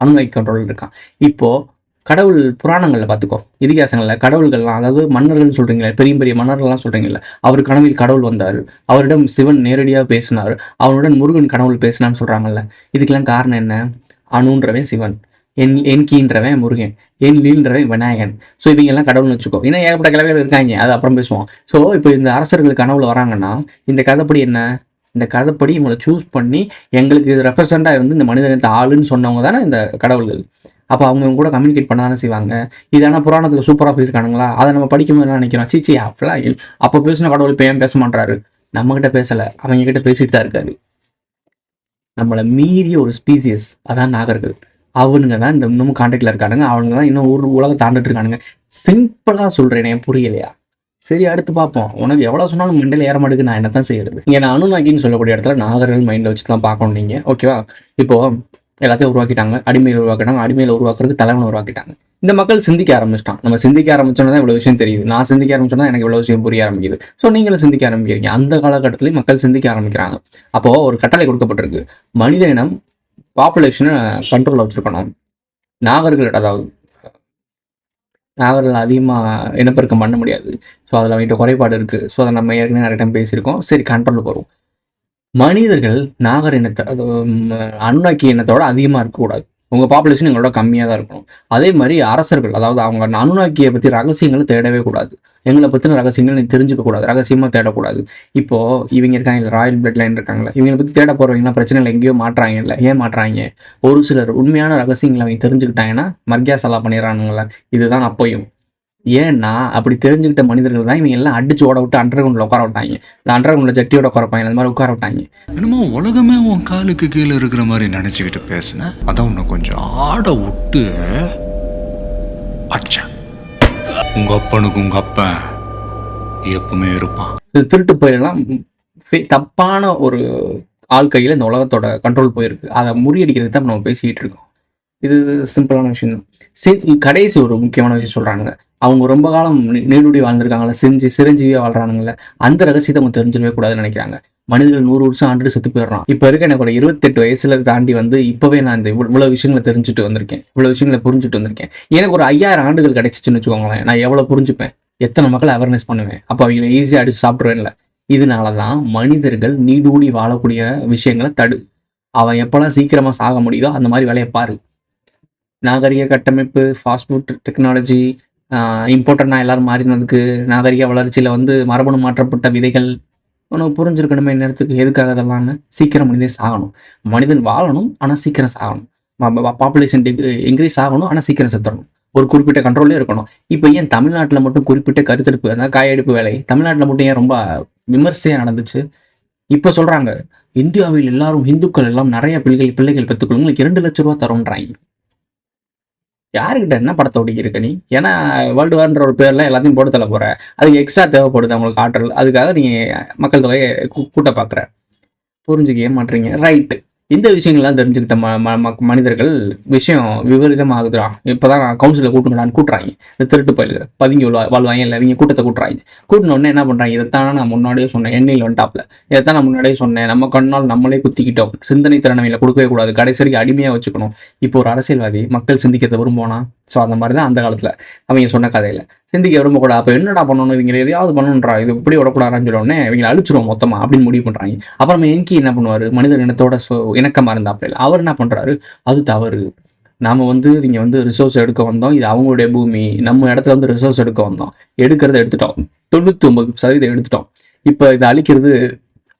அணுவாய்க்கு கண்ட்ரோலில் இருக்கான். இப்போது கடவுள் புராணங்களில் பார்த்துக்கோ, இதிகாசங்களில் கடவுள்கள்லாம், அதாவது மன்னர்கள் சொல்கிறீங்களே, பெரிய பெரிய மன்னர்கள்லாம் சொல்கிறீங்களே, அவர் கனவில் கடவுள் வந்தார், அவரிடம் சிவன் நேரடியாக பேசினார், அவனுடன் முருகன் கடவுள் பேசினான்னு சொல்கிறாங்கல்ல. இதுக்கெல்லாம் காரணம் என்ன? அணுன்றவன் சிவன், என்கின்றவன் முருகன், என்லின்றவன் விநாயகன். ஸோ இவங்க எல்லாம் கடவுள்னு வச்சுக்கோ. ஏன்னா ஏகப்பட்ட கிழமைகள் இருக்காங்க, அது அப்புறம் பேசுவோம். ஸோ இப்போ இந்த அரசர்கள் கனவுல வராங்கன்னா இந்த கதைப்படி என்ன, இந்த கதைப்படி இவங்களை சூஸ் பண்ணி எங்களுக்கு இது ரெப்ரசண்டாக இருந்து இந்த மனிதனத்தை ஆளுன்னு சொன்னவங்க தானே இந்த கடவுள்கள். அப்போ அவங்க கூட கம்யூனிகேட் பண்ண தானே செய்வாங்க. இது ஆனால் புராணத்தில் சூப்பராக சொல்லியிருக்கானுங்களா, அதை நம்ம படிக்கும்போது என்ன நினைக்கிறோம், சீச்சி அப்படிலாம் அப்போ பேசின கடவுள் இப்போ ஏன் பேச மாட்டாரு, நம்மகிட்ட பேசலை, அவங்க கிட்ட பேசிட்டு தான் இருக்காரு. நம்மளை மீறிய ஒரு ஸ்பீசியஸ் அதான் நாகர்கள். அவனுங்க தான் இந்த இன்னமும் கான்டாக்டில் இருக்கானுங்க, அவனுங்க தான் இன்னும் ஒரு உலகம் தாண்டிட்டு இருக்கானுங்க. சிம்பிளாக சொல்கிறேனே, புரியலையா? சரி, அடுத்து பார்ப்போம். உனக்கு எவ்வளோ சொன்னாலும் மண்டையில் ஏற மாட்டேங்குது, நான் என்ன தான் செய்யறது? இங்கே நான் அனுநாகின்னு சொல்லக்கூடிய இடத்துல நாகர்கள் மைண்டில் வச்சு தான் பார்க்கணும் நீங்கள், ஓகேவா? இப்போது எல்லாத்தையும் உருவாக்கிட்டாங்க, அடிமையில் உருவாக்கிட்டாங்க, அடிமையில் உருவாக்குறதுக்கு தலைவனை உருவாக்கிட்டாங்க. இந்த மக்கள் சிந்திக்க ஆரம்பிச்சிட்டான். நம்ம சிந்திக்க ஆரம்பிச்சோன்னா தான் இவ்வளோ விஷயம் தெரியுது. நான் சிந்திக்க ஆரம்பிச்சோன்னா எனக்கு இவ்வளோ விஷயம் புரிய ஆரம்பிக்குது. ஸோ நீங்களும் சிந்திக்க ஆரம்பிக்கிறீங்க. அந்த காலகட்டத்திலேயும் மக்கள் சிந்திக்க ஆரம்பிக்கிறாங்க. அப்போது ஒரு கட்டளை கொடுக்கப்பட்டிருக்கு, மனித இனம் பாப்புலேஷனை கண்ட்ரோலில் வச்சுருக்கணும். நாகர்கள், அதாவது நாகர்கள் அதிகமாக இனப்பெருக்கம் பண்ண முடியாது. ஸோ அதில் அவங்ககிட்ட குறைபாடு இருக்குது. ஸோ அதை நம்ம ஏற்கனவே நிறைய டைம் பேசியிருக்கோம். சரி, கண்ட்ரோலுக்கு வரும். மனிதர்கள் நாகர் இனத்தை, அது அனுநாக்கி இனத்தோட அதிகமாக இருக்கக்கூடாது. உங்கள் பாப்புலேஷன் எங்களோட கம்மியாக தான் இருக்கணும். அதே மாதிரி அரசர்கள், அதாவது அவங்க அனுநாக்கியை பற்றி ரகசியங்களை தேடவே கூடாது. எங்களை பற்றின ரகசியங்கள் நீ தெரிஞ்சுக்க கூடாது, ரகசியமாக தேடக்கூடாது. இப்போது இவங்க இருக்காங்க, ராயல் பிளட் லைன் இருக்காங்களா, இவங்களை பற்றி தேட போகிறவங்களாம் பிரச்சனைகள் எங்கேயோ மாட்டுறாங்க. இல்லை, ஏன் மாட்டுறாங்க? ஒரு சிலர் உண்மையான ரகசியங்களை அவங்க தெரிஞ்சுக்கிட்டாங்கன்னா மர்கியாசலா பண்ணிடுறானுங்களே. இதுதான் அப்போயும். ஏன்னா அப்படி தெரிஞ்சுக்கிட்ட மனிதர்கள் தான் இவங்க எல்லாம் அடிச்சு ஓட விட்டு அண்டர் கிரவுண்டில் உட்கார விட்டாங்க. இந்த அண்டர் கிரவுண்டில் ஜட்டியோட உட்காரப்பாங்க, அந்த மாதிரி உட்கார விட்டாங்க. என்னமோ உலகமே உன் காலுக்கு கீழே இருக்கிற மாதிரி நினச்சிக்கிட்டு பேசுனேன். அதான் உன்னை கொஞ்சம் ஆட விட்டு அச்சா. உங்க அப்பனுக்கு உங்க அப்பன் எப்பவுமே இருப்பான். திருட்டு போயிடலாம், தப்பான ஒரு ஆள் கையில் இந்த உலகத்தோட கண்ட்ரோல் போயிருக்கு. அதை முறியடிக்கிறது தான் நம்ம பேசிக்கிட்டு இருக்கோம். இது சிம்பிளான விஷயம் தான். சரி, கடைசி ஒரு முக்கியமான விஷயம் சொல்கிறானுங்க. அவங்க ரொம்ப காலம் நீடுடி வாழ்ந்துருக்காங்களே, சிரஞ்சீவியாக வாழ்றானுங்களே, அந்த ரகசியத்தை அவங்க தெரிஞ்சிடவே கூடாதுன்னு நினைக்கிறாங்க. மனிதர்கள் 100 வருஷம் ஆண்டு செத்து போயிடுறான். இப்போ இருக்க எனக்கு ஒரு 28 வயசுல தாண்டி வந்து இப்போவே நான் இந்த இவ்வளோ விஷயங்களை தெரிஞ்சுட்டு வந்திருக்கேன், இவ்வளோ விஷயங்களை புரிஞ்சுட்டு வந்திருக்கேன். எனக்கு ஒரு 5000 ஆண்டுகள் கிடைச்சிச்சுன்னு வச்சுக்கோங்களேன், நான் எவ்வளோ புரிஞ்சுப்பேன், எத்தனை மக்களை அவேர்னஸ் பண்ணுவேன். அப்போ அவங்களை ஈஸியாக அடிச்சு சாப்பிட்ருவேன்ல. இதனால தான் மனிதர்கள் நீடூடி வாழக்கூடிய விஷயங்களை தடு. அவன் எப்போல்லாம் சீக்கிரமாக சாக முடியுதோ அந்த மாதிரி வேலையை பாரு. நாகரிக கட்டமைப்பு, ஃபாஸ்ட் ஃபுட் டெக்னாலஜி, இம்பார்ட்டண்ட்டாக எல்லோரும் மாறினதுக்கு, நாகரிக வளர்ச்சியில் வந்து மரபணு மாற்றப்பட்ட விதைகள், உனக்கு புரிஞ்சிருக்கணுமே நேரத்துக்கு எதுக்காக இதெல்லாம்னு. சீக்கிரம் மனிதன் சாகணும், மனிதன் வாழணும் ஆனால் சீக்கிரம் சாகணும். பாப்புலேஷன் இன்க்ரீஸ் ஆகணும் ஆனால் சீக்கிரம் செத்துடணும், ஒரு குறிப்பிட்ட கண்ட்ரோல்லே இருக்கணும். இப்போ ஏன் தமிழ்நாட்டில் மட்டும் குறிப்பிட்ட கருத்தெடுப்பு, அதாவது காயெடுப்பு வேலை தமிழ்நாட்டில் மட்டும் ஏன் ரொம்ப விமர்சையாக நடந்துச்சு? இப்போ சொல்கிறாங்க, இந்தியாவில் எல்லாரும் இந்துக்கள் எல்லாம் நிறைய பிள்ளைகள் பெற்றுக்கொள்ளுங்க, 2 லட்ச ரூபா தரோன்றாங்க. யாருக்கிட்ட என்ன படத்தை ஒட்டிக்கிருக்க நீ? ஏன்னா வேர்ல்டு வார்ன்ற ஒரு பேரில் எல்லாத்தையும் போட்டு தள்ள போகிற, அதுக்கு எக்ஸ்ட்ரா தேவைப்படுது அவங்களுக்கு ஆற்றல், அதுக்காக நீ மக்கள் தொகையை கூட்ட பார்க்குற. புரிஞ்சுக்கவே மாட்டீங்க, ரைட்டு. இந்த விஷயங்கள்லாம் தெரிஞ்சுக்கிட்ட மனிதர்கள் விஷயம் விபரீதமாகுதுடா, இப்போ தான் நான் கவுன்சிலில் கூட்டுங்கடான்னு கூட்டுறாங்க. இந்த திருட்டு பயிலுங்க பதுங்கி வாழ்வாங்க, இல்லை இவங்க கூட்டத்தை கூட்டுறாங்க. கூட்டினோடனே என்ன பண்ணுறாங்க, இதைத்தானே நான் முன்னாடியே சொன்னேன், எண்ணெயில் வந்துட்டாப்ல, இதைத்தான் நான் முன்னாடியே சொன்னேன், நம்ம கண்ணால் நம்மளே குத்திக்கிட்டோம், சிந்தனை திறனவையில் கொடுக்கவே கூடாது, கடைசி வரைக்கும் அடிமையாக வச்சுக்கணும். இப்போ ஒரு அரசியல்வாதி மக்கள் சிந்திக்கிறத விரும்புவானா? ஸோ அந்த மாதிரி தான் அந்த காலத்தில் அவங்க சொன்ன கதையில் சிந்திக்க விரும்பக்கூடாது. அப்போ என்னடா பண்ணணும், இவங்க எதையாவது பண்ணணுன்றா, இது இப்படி விடக்கூடாதுன்னு சொல்லவுடனே இவங்களை அழிச்சிருவோம் மொத்தமாக அப்படின்னு முடிவு பண்ணுறாங்க. அப்புறம் என்கி என்ன பண்ணுவார், மனிதர் இனத்தோட இணக்கமாக இருந்தாப்பில் அவர் என்ன பண்ணுறாரு, அது தவறு, நாம் வந்து இங்கே வந்து ரிசோர்ஸ் எடுக்க வந்தோம், இது அவங்களுடைய பூமி, நம்ம இடத்துல வந்து ரிசோர்ஸ் எடுக்க வந்தோம், எடுக்கிறத எடுத்துட்டோம், 99% எடுத்துட்டோம், இப்போ இதை அழிக்கிறது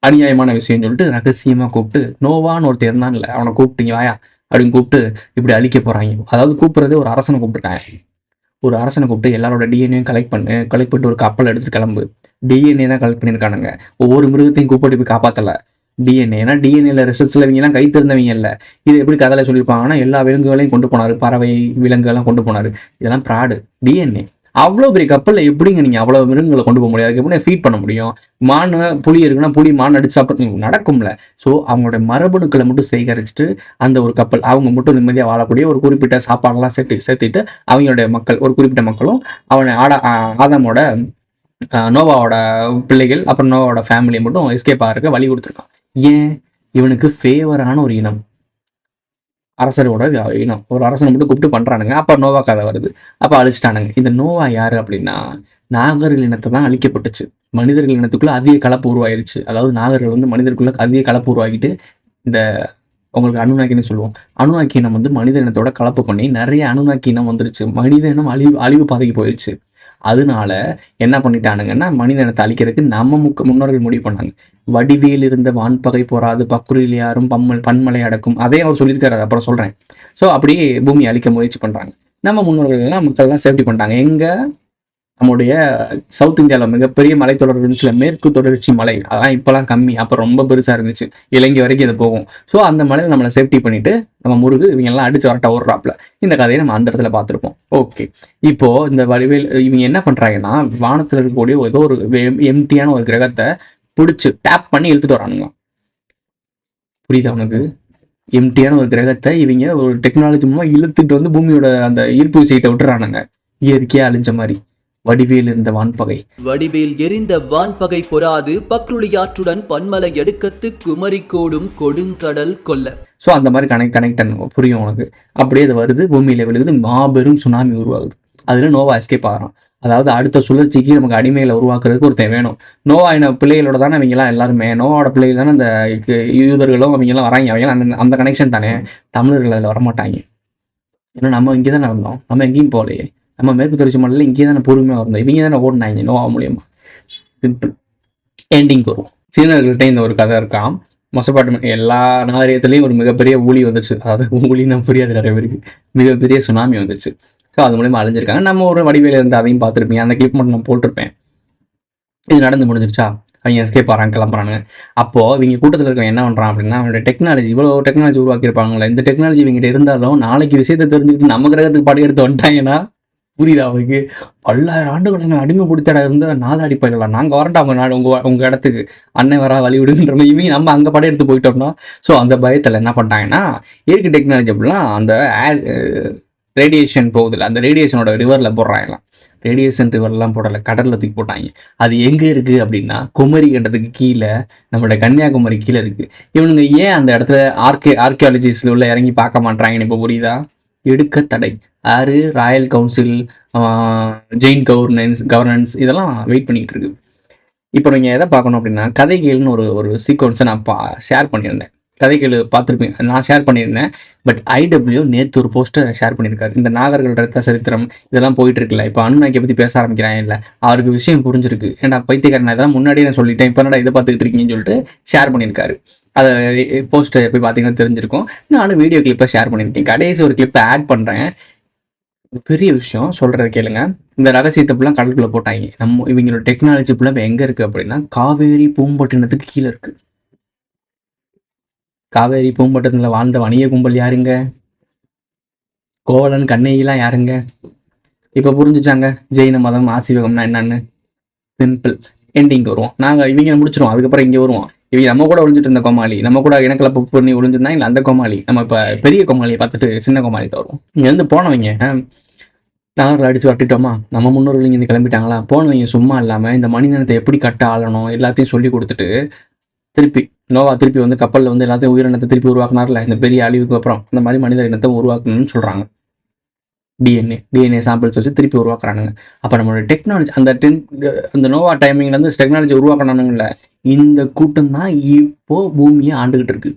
அநியாயமான விஷயம்னு சொல்லிட்டு ரகசியமாக கூப்பிட்டு, நோவான்னு ஒருத்தர் இருந்தான் இல்லை, அவனை கூப்பிட்டீங்க வாயா அப்படின்னு கூப்பிட்டு இப்படி அழிக்க போகிறாங்க. அதாவது கூப்பிட்றதே ஒரு அரசனை கூப்பிட்டுருக்காங்க. ஒரு அரசனை கூப்பிட்டு எல்லாரோட டிஎன்ஏயும் கலெக்ட் பண்ணிட்டு ஒரு கப்பல் எடுத்துகிட்டு கிளம்பு. டிஎன்ஏ தான் கலெக்ட் பண்ணியிருக்கானுங்க, ஒவ்வொரு மிருகத்தையும் கூப்பிட்டு போய் காப்பாற்றலை. டிஎன்ஏ, ஏன்னா டிஎன்ஏல ரிசர்ச்சில் இவங்கலாம் கை திறந்தவங்க இல்லை. இது எப்படி கதையில் சொல்லியிருப்பாங்கன்னா எல்லா விலங்குகளையும் கொண்டு போனார், பறவை விலங்குகள்லாம் கொண்டு போனார். இதெல்லாம் ப்ராடு. டிஎன்ஏ அவ்வளோ பெரிய கப்பலில் எப்படிங்க நீங்கள் அவ்வளோ மிருகங்களை கொண்டு போக முடியாது, எப்படி ஃபீட் பண்ண முடியும்? மான் புலி இருக்குன்னா புலி மான் அடிச்சு சாப்பிட நடக்கும்ல. ஸோ அவங்களோட மரபணுக்களை மட்டும் சேகரிச்சுட்டு அந்த ஒரு கப்பல் அவங்க மட்டும் நிம்மதியாக வாழக்கூடிய ஒரு குறிப்பிட்ட சாப்பாடெல்லாம் சேர்த்துட்டு அவங்களுடைய மக்கள், ஒரு குறிப்பிட்ட மக்களும் அவனை ஆதாமோட நோவாவோட பிள்ளைகள் அப்புறம் நோவாவோட ஃபேமிலி மட்டும் எஸ்கேப் ஆகிறதுக்கு வழி கொடுத்துருக்கான். ஏன்? இவனுக்கு ஃபேவரான ஒரு இனம், அரசரோட இனம், ஒரு அரசனை மட்டும் கூப்பிட்டு பண்ணுறானுங்க. அப்போ நோவா கதை வருது, அப்போ அழிச்சிட்டானுங்க. இந்த நோவா யார் அப்படின்னா நாகர்கள் இனத்தை தான் அழிக்கப்பட்டுச்சு. மனிதர்கள் இனத்துக்குள்ளே அதிக கலப்பு உருவாயிருச்சு. அதாவது நாகர்கள் வந்து மனிதர்களுக்குள்ள அதிக கலப்பு உருவாக்கிட்டு இந்த உங்களுக்கு அனுநாக்கின்னு சொல்லுவோம். அனுநாக்கி இனம் வந்து மனித இனத்தோட கலப்பு பண்ணி நிறைய அனுநாக்கி இனம் வந்துருச்சு. மனித இனம் அழிவு பாதைக்கு போயிடுச்சு. அதனால என்ன பண்ணிட்டானுங்கன்னா, மனித இனத்தை அழிக்கிறதுக்கு நம்ம முன்னோர்கள் முடிவு பண்ணாங்க. வடிவேல் இருந்த வான்பகை போராது பக்குரில் யாரும் பன்மலை அடக்கும். அதே அவர் சொல்லியிருக்காரு, அப்புறம் சொல்றேன். ஸோ அப்படியே பூமியை அழிக்க முயற்சி பண்றாங்க. நம்ம முன்னோர்கள் எல்லாம் மக்கள் எல்லாம் சேஃப்டி பண்ணிட்டாங்க. எங்க நம்முடைய சவுத் இந்தியாவில் மிகப்பெரிய மலைத்தொடர் இருந்துச்சுல, மேற்கு தொடர்ச்சி மலை. அதெல்லாம் இப்போலாம் கம்மி, அப்போ ரொம்ப பெருசாக இருந்துச்சு, இலங்கை வரைக்கும் இது போகும். ஸோ அந்த மலையில் நம்மளை சேஃப்டி பண்ணிட்டு நம்ம முருகு இவங்கெல்லாம் அடிச்சு வரட்ட ஓடுறாப்புல. இந்த கதையை நம்ம அந்த இடத்துல பார்த்துருப்போம். ஓகே, இப்போ இந்த வடிவேல் இவங்க என்ன பண்றாங்கன்னா, வானத்தில் இருக்கக்கூடிய ஏதோ ஒரு எம்டியான ஒரு கிரகத்தை பிடிச்சி டேப் பண்ணி இழுத்துட்டு வரானுங்க. புரியுதா உனக்கு? எம்டியான ஒரு கிரகத்தை இவங்க ஒரு டெக்னாலஜி மூலமா இழுத்துட்டு வந்து பூமியோட அந்த ஈர்ப்பு விசையிட்ட விட்டுறானுங்க. இயற்கையா அழிஞ்ச மாதிரி. வடிவேல் இருந்த வான்பகை. வடிவேல் எரிந்த வான்பகை பொறாது பக்ருளியாற்றுடன் பன்மலை எடுக்கத்து குமரி கோடும் கொடுங்கடல் கொல்ல. ஸோ அந்த மாதிரி கனெக்ட் புரியும் உனக்கு. அப்படியே அது வருது, பூமியில விழுகுது, மாபெரும் சுனாமி உருவாகுது. அதுல நோவா எஸ்கேப் ஆகிறான். அதாவது அடுத்த சுழற்சிக்கு நமக்கு அடிமையில உருவாக்குறதுக்கு ஒருத்தன் வேணும். நோவா இன பிள்ளைகளோட தானே அவங்கெல்லாம் எல்லாருமே, நோவாவோட பிள்ளைகள் தானே அந்த யூதர்களும் அவங்கெல்லாம் வராங்க. அவங்க அந்த கனெக்ஷன் தானே. தமிழர்கள் அதில் வரமாட்டாங்க. ஏன்னா நம்ம இங்கே தான் நடந்தோம், நம்ம எங்கேயும் போகலையே. நம்ம மேற்கு தொடர்ச்சி மலையில் இங்கே தானே பொறுமையாக இருந்தோம். இவங்க தானே ஓடினாங்க நோவா மூலியமா. சிம்பிள். எண்டிங் வரும். சீனர்கள்ட்ட இந்த ஒரு கதை இருக்கான். மொசப்பாட்டு எல்லா நாகரிகத்துலேயும் ஒரு மிகப்பெரிய ஊழி வந்துச்சு. அதாவது ஊழினா புரியாது நிறைய பேருக்கு. மிகப்பெரிய சுனாமி வந்துச்சு. ஸோ அது மூலியமாக அழிஞ்சிருக்காங்க. நம்ம ஒரு வடிவேல இருந்து அதையும் பார்த்துருப்பீங்க. அந்த கிளிப் மட்டும் நான் போட்டிருப்பேன். இது நடந்து முடிஞ்சிருச்சா, அவங்க எஸ்கேப் ஆகிறாங்க, கிளம்புறாங்க. அப்போது இவங்க கூட்டத்தில் இருக்க என்ன பண்ணுறான் அப்படின்னா, அவனுடைய டெக்னாலஜி இவ்வளோ டெக்னாலஜி உருவாக்கியிருப்பாங்களே, இந்த டெக்னாலஜி இவங்ககிட்ட இருந்தாலும் நாளைக்கு விஷயத்தை தெரிஞ்சுக்கிட்டு நம்ம கிரகத்துக்கு படம் எடுத்து வந்துட்டாங்கன்னா, புரியுதா அவனுக்கு? 10,000 ஆண்டுகள் அடிமைப்படுத்தடா இருந்த நாதாடி பயிலாம் நாங்கள் வரண்டா அவங்க நாடு உங்கள் இடத்துக்கு, அன்னை வரா வழி விடுன்ற மாதிரி இவங்க நம்ம அங்கே படம் எடுத்து போயிட்டோம்னா. ஸோ அந்த பயத்தில் என்ன பண்ணிட்டாங்கன்னா, இயற்கை டெக்னாலஜி அப்படிலாம் அந்த ரேடியேஷன் போகுதுல்ல, அந்த ரேடியேஷனோட ரிவரில் போடுறாங்களாம். ரேடியேஷன் ரிவர்லாம் போடலை, கடலில் தூக்கி போட்டாங்க. அது எங்கே இருக்குது அப்படின்னா, குமரி கண்டத்துக்கு கீழே, நம்மளோட கன்னியாகுமரி கீழே இருக்குது. இவனுங்க ஏன் அந்த இடத்துல ஆர்கியாலஜிஸ்ல உள்ள இறங்கி பார்க்க மாட்டாங்கன்னு இப்போ புரியுதா? எடுக்க தடை. யாரு? ராயல் கவுன்சில், ஜெயின் கவர்னன்ஸ் இதெல்லாம் வெயிட் பண்ணிகிட்டு இருக்கு. இப்போ நீங்கள் எதை பார்க்கணும் அப்படின்னா, கதைகள்னு ஒரு சீக்வன்ஸை நான் ஷேர் பண்ணியிருந்தேன். கதைகள் பார்த்துருப்பீங்க, நான் ஷேர் பண்ணியிருந்தேன். பட் ஐடபிள்யூ நேற்று ஒரு போஸ்ட்டை ஷேர் பண்ணியிருக்காரு. இந்த நாகர்கள் ரத்த சரித்திரம் இதெல்லாம் போயிட்டு இருக்குல்ல, இப்போ அனுநாக்கியை பற்றி பேச ஆரம்பிக்கிறாங்க. இல்லை, அவருக்கு விஷயம் புரிஞ்சிருக்கு. ஏன்டா பைத்தியக்காரன், இதெல்லாம் முன்னாடியே நான் சொல்லிட்டேன், இப்போ என்னடா இதை பார்த்துக்கிட்டு இருக்கீங்கன்னு சொல்லிட்டு ஷேர் பண்ணியிருக்காரு. அதை போஸ்ட்டை போய் பார்த்தீங்கன்னா தெரிஞ்சிருக்கும். நானும் வீடியோ கிளிப்பை ஷேர் பண்ணியிருக்கேன். கடைசி ஒரு கிளிப்பை ஆட் பண்ணுறேன். பெரிய விஷயம் சொல்கிறத கேளுங்க. இந்த ரகசியத்தை ஃபுல்லாக கடலுக்குள்ளே போட்டாங்க. இவங்களோட டெக்னாலஜி ஃபுல்லாக இப்போ எங்கே இருக்குது அப்படின்னா, காவேரி பூம்பட்டினத்துக்கு கீழே இருக்குது. காவேரி பூம்பட்டினத்தில் வாழ்ந்த வணிக கும்பல் யாருங்க? கோவலன் கண்ணகிலாம் யாருங்க? இப்போ புரிஞ்சுச்சாங்க ஜெயின மதம் ஆசீவகம்னா என்னன்னு. சிம்பிள். எண்டிங் வருவோம். நாங்கள் இவங்க முடிச்சிருவோம், அதுக்கப்புறம் இங்கே வருவோம். இவங்க நம்ம கூட ஒழிஞ்சிட்டு இருந்த கோமாளி, நம்ம கூட இனக்கலை பண்ணி ஒழிஞ்சிருந்தா இல்லை அந்த கோமாளி. நம்ம இப்போ பெரிய கோமாளியை பார்த்துட்டு சின்ன கோமாளிகிட்ட வருவோம். இங்கே வந்து போனவங்க நாகர்கள் அடித்து வரட்டிட்டோமா, நம்ம முன்னோர்கள் இங்கே கிளம்பிட்டாங்களா, போனவங்க சும்மா இல்லாமல் இந்த மனிதனத்தை எப்படி கட்ட ஆளணும் எல்லாத்தையும் சொல்லி கொடுத்துட்டு நோவா திருப்பி வந்து கப்பலில் வந்து எல்லாத்தையும் உயிரினத்தை திருப்பி உருவாக்குனார்ல, இந்த பெரிய அழிவுக்கு அப்புறம் இந்த மாதிரி மனித இனத்தை உருவாக்கணும்னு சொல்கிறாங்க. டிஎன்ஏ சாம்பிள்ஸ் வச்சு திருப்பி உருவாக்குறானுங்க. அப்போ நம்மளோட டெக்னாலஜி அந்த நோவா டைமிங்லேருந்து டெக்னாலஜி உருவாக்கணும்ல, இந்த கூட்டம் தான் இப்போ பூமியை ஆண்டுகிட்டு இருக்கு.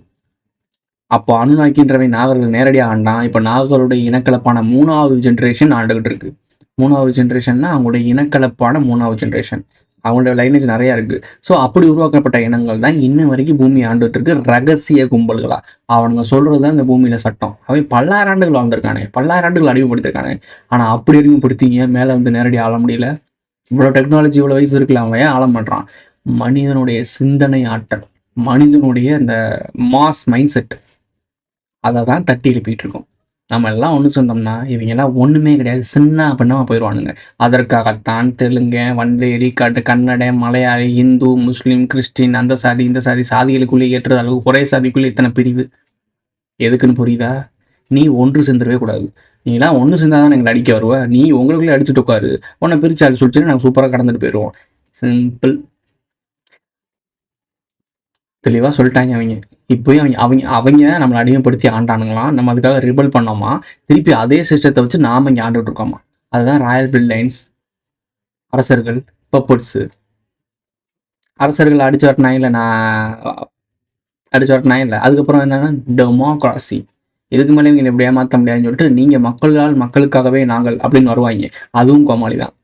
அப்போ அனுநாக்கின்றவன் நாகர்கள் நேரடியாக ஆண்டான். இப்போ நாகர்களுடைய இனக்கலப்பான 3வது ஜென்ரேஷன் ஆண்டுகிட்டு இருக்கு. 3வது ஜென்ரேஷன்னா அவங்களுடைய இனக்கலப்பான 3வது ஜென்ரேஷன். அவங்களோட லைனேஜ் நிறையா இருக்குது. ஸோ அப்படி உருவாக்கப்பட்ட இனங்கள் தான் இன்னும் வரைக்கும் பூமி ஆண்டுகிட்டு இருக்கு, ரகசிய கும்பல்களா. அவனுங்க சொல்கிறது தான் இந்த பூமியில் சட்டம். அவன் 10,000 ஆண்டுகள் வாழ்ந்திருக்கானே, 10,000 ஆண்டுகள் அடிமைப்படுத்திருக்கானே. ஆனால் அப்படி அறிமுகப்படுத்திங்க மேலே வந்து நேரடியாக ஆள முடியல. இவ்வளோ டெக்னாலஜி இவ்வளோ வயசு இருக்குல்ல, அவன் ஏன் ஆள மாட்டான்? மனிதனுடைய சிந்தனை ஆற்றல், மனிதனுடைய இந்த மாஸ் மைண்ட் செட், அதை தான் தட்டி எழுப்பிட்டு இருக்கோம். நம்ம எல்லாம் ஒன்று சொன்னோம்னா இவங்கெல்லாம் ஒன்றுமே கிடையாது, சின்ன அப்படின்னா போயிடுவானுங்க. அதற்காகத்தான் தெலுங்கு, வண்டேரி, கன்னட, மலையாளி, இந்து, முஸ்லீம், கிறிஸ்டின், அந்த சாதி இந்த சாதி சாதிகளுக்குள்ளே ஏற்றது அளவு ஒரே சாதிக்குள்ளே இத்தனை பிரிவு. எதுக்குன்னு புரியுதா? நீ ஒன்று சேர்ந்துடவே கூடாது. நீலாம் ஒன்று சேர்ந்தால் தான் எங்களை அடிக்க வருவ. நீ உங்களுக்குள்ளே அடிச்சுட்டு உட்காரு, உன்னை பிரித்து அடி சொல்லிச்சுன்னு நாங்கள் சூப்பராக கடந்துட்டு போயிடுவோம். சிம்பிள். தெளிவாக சொல்லிட்டாங்க அவங்க. இப்போயும் அவங்க நம்மளை அடிமைப்படுத்தி ஆண்டானுங்களாம். நம்ம அதுக்காக ரிபல் பண்ணோமா, திருப்பி அதே சிஸ்டத்தை வச்சு நாம் இங்கே ஆண்டுகிட்டு இருக்கோமா. அதுதான் ராயல் பில்ட் லைன்ஸ். அரசர்கள், பப்பட்ஸு. அரசர்கள் அடிச்சு வரட்டினா இல்லை, நான் அடிச்சு வரட்டினா இல்லை. அதுக்கப்புறம் என்னன்னா டெமோக்ராசி, இதுக்கு மேலே இவங்க இப்படி ஏமாற்ற முடியாதுன்னு சொல்லிட்டு நீங்கள் மக்களால் மக்களுக்காகவே நாங்கள் அப்படின்னு வருவாங்க. அதுவும் கோமாளி தான்.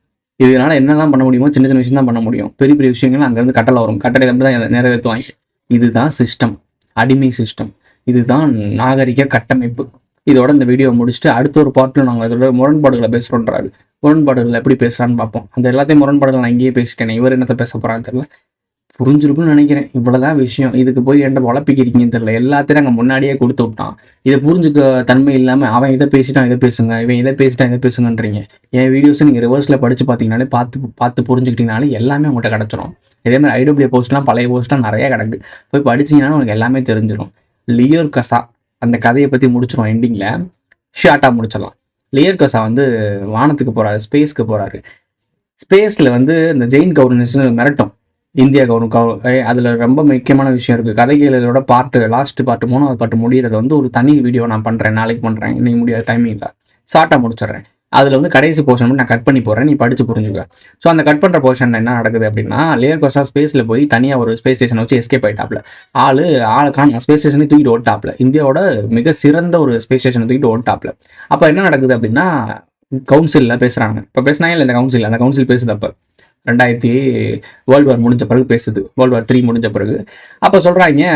இதனால என்னெல்லாம் பண்ண முடியுமோ சின்ன சின்ன விஷயம் தான் பண்ண முடியும். பெரிய பெரிய விஷயங்கள் அங்கேருந்து கட்டளை வரும், கட்டளை அப்படி தான் நிறைவேற்றுவாங்க. இதுதான் சிஸ்டம், அடிமை சிஸ்டம். இதுதான் நாகரிக கட்டமைப்பு. இதோட இந்த வீடியோ முடிச்சுட்டு அடுத்த ஒரு பார்ட்டில் நாங்கள் இதோட முரண்பாடுகளை பேசுகிறோன்றாரு. முரண்பாடுகள் எப்படி பேசுகிறான்னு பார்ப்போம். அந்த எல்லாத்தையும் முரண்பாடுகள் நான் இங்கேயே பேசிட்டேன். இவர் என்னத்தை பேச போகிறான்னு தெரியல. புரிஞ்சிருக்குன்னு நினைக்கிறேன். இவ்வளோதான் விஷயம். இதுக்கு போய் என்கிட்ட வளர்ப்பிக்கிறீங்கன்னு தெரியல. எல்லாத்தையும் நாங்கள் முன்னாடியே கொடுத்து விட்டான். இதை புரிஞ்சுக்க தன்மை இல்லாமல் அவன் இதை பேசிட்டான் இதை பேசுங்க, இவன் இதை பேசிட்டான் இதை பேசுங்கன்றீங்க. என் வீடியோஸை நீங்கள் ரிவர்ஸில் படித்து பார்த்தீங்கனாலே பார்த்து புரிஞ்சுக்கிட்டீங்கனாலே எல்லாமே உங்கள்கிட்ட கிடச்சிரும். இதேமாதிரி ஐடபிள்யூ போஸ்ட்லாம் பழைய போஸ்ட்லாம் நிறைய கிடக்கு. போய் படிச்சிங்கன்னா உங்களுக்கு எல்லாமே தெரிஞ்சிடும். லியோர் கசா அந்த கதையை பற்றி முடிச்சிடும். எண்டிங்கில் ஷார்ட்டாக முடிச்சிடலாம். லியோர் கசா வானத்துக்கு போகிறாரு, ஸ்பேஸ்க்கு போகிறாரு. ஸ்பேஸில் இந்த ஜெயின் கவர்னன்ஸ்னு மிரட்டும் இந்தியா அதில் ரொம்ப முக்கியமான விஷயம் இருக்குது. கதைகளோட லாஸ்ட் பார்ட்டு 3வது பார்ட்டு முடிகிறது ஒரு தனி வீடியோ நான் பண்ணுறேன், நாளைக்கு பண்ணுறேன், இன்னைக்கு முடியாத டைமிங் இல்லை, ஷார்ட்டாக முடிச்சிடுறேன். அதில் கடைசி போர்ஷன் நான் கட் பண்ணி போடுறேன், நீ படித்து புரிஞ்சுக்க. ஸோ அந்த கட் பண்ணுற போர்ஷன் என்ன நடக்குது அப்படின்னா, லியோர் கசா ஸ்பேஸில் போய் தனியாக ஒரு ஸ்பேஸ் ஸ்டேஷனை வச்சு எஸ்கேப் ஆகிட்டாப்ல. ஆளுக்கான ஸ்பேஸ் ஸ்டேஷனை தூக்கிட்டு ஓட்டாப்ல. இந்தியாவோட மிக சிறந்த ஒரு ஸ்பேஸ் ஸ்டேஷனை தூக்கிட்டு ஓட்டாப்ல. அப்போ என்ன நடக்குது அப்படின்னா, கவுன்சிலில் பேசுகிறாங்க. இப்போ பேசினாங்க இல்லை அந்த கவுன்சில் பேசுது. அப்போ 2000 வேர்ல்டு வார் முடிஞ்ச பிறகு பேசுது, வேர்ல்டு வார் 3 முடிஞ்ச பிறகு. அப்போ சொல்கிறாங்க,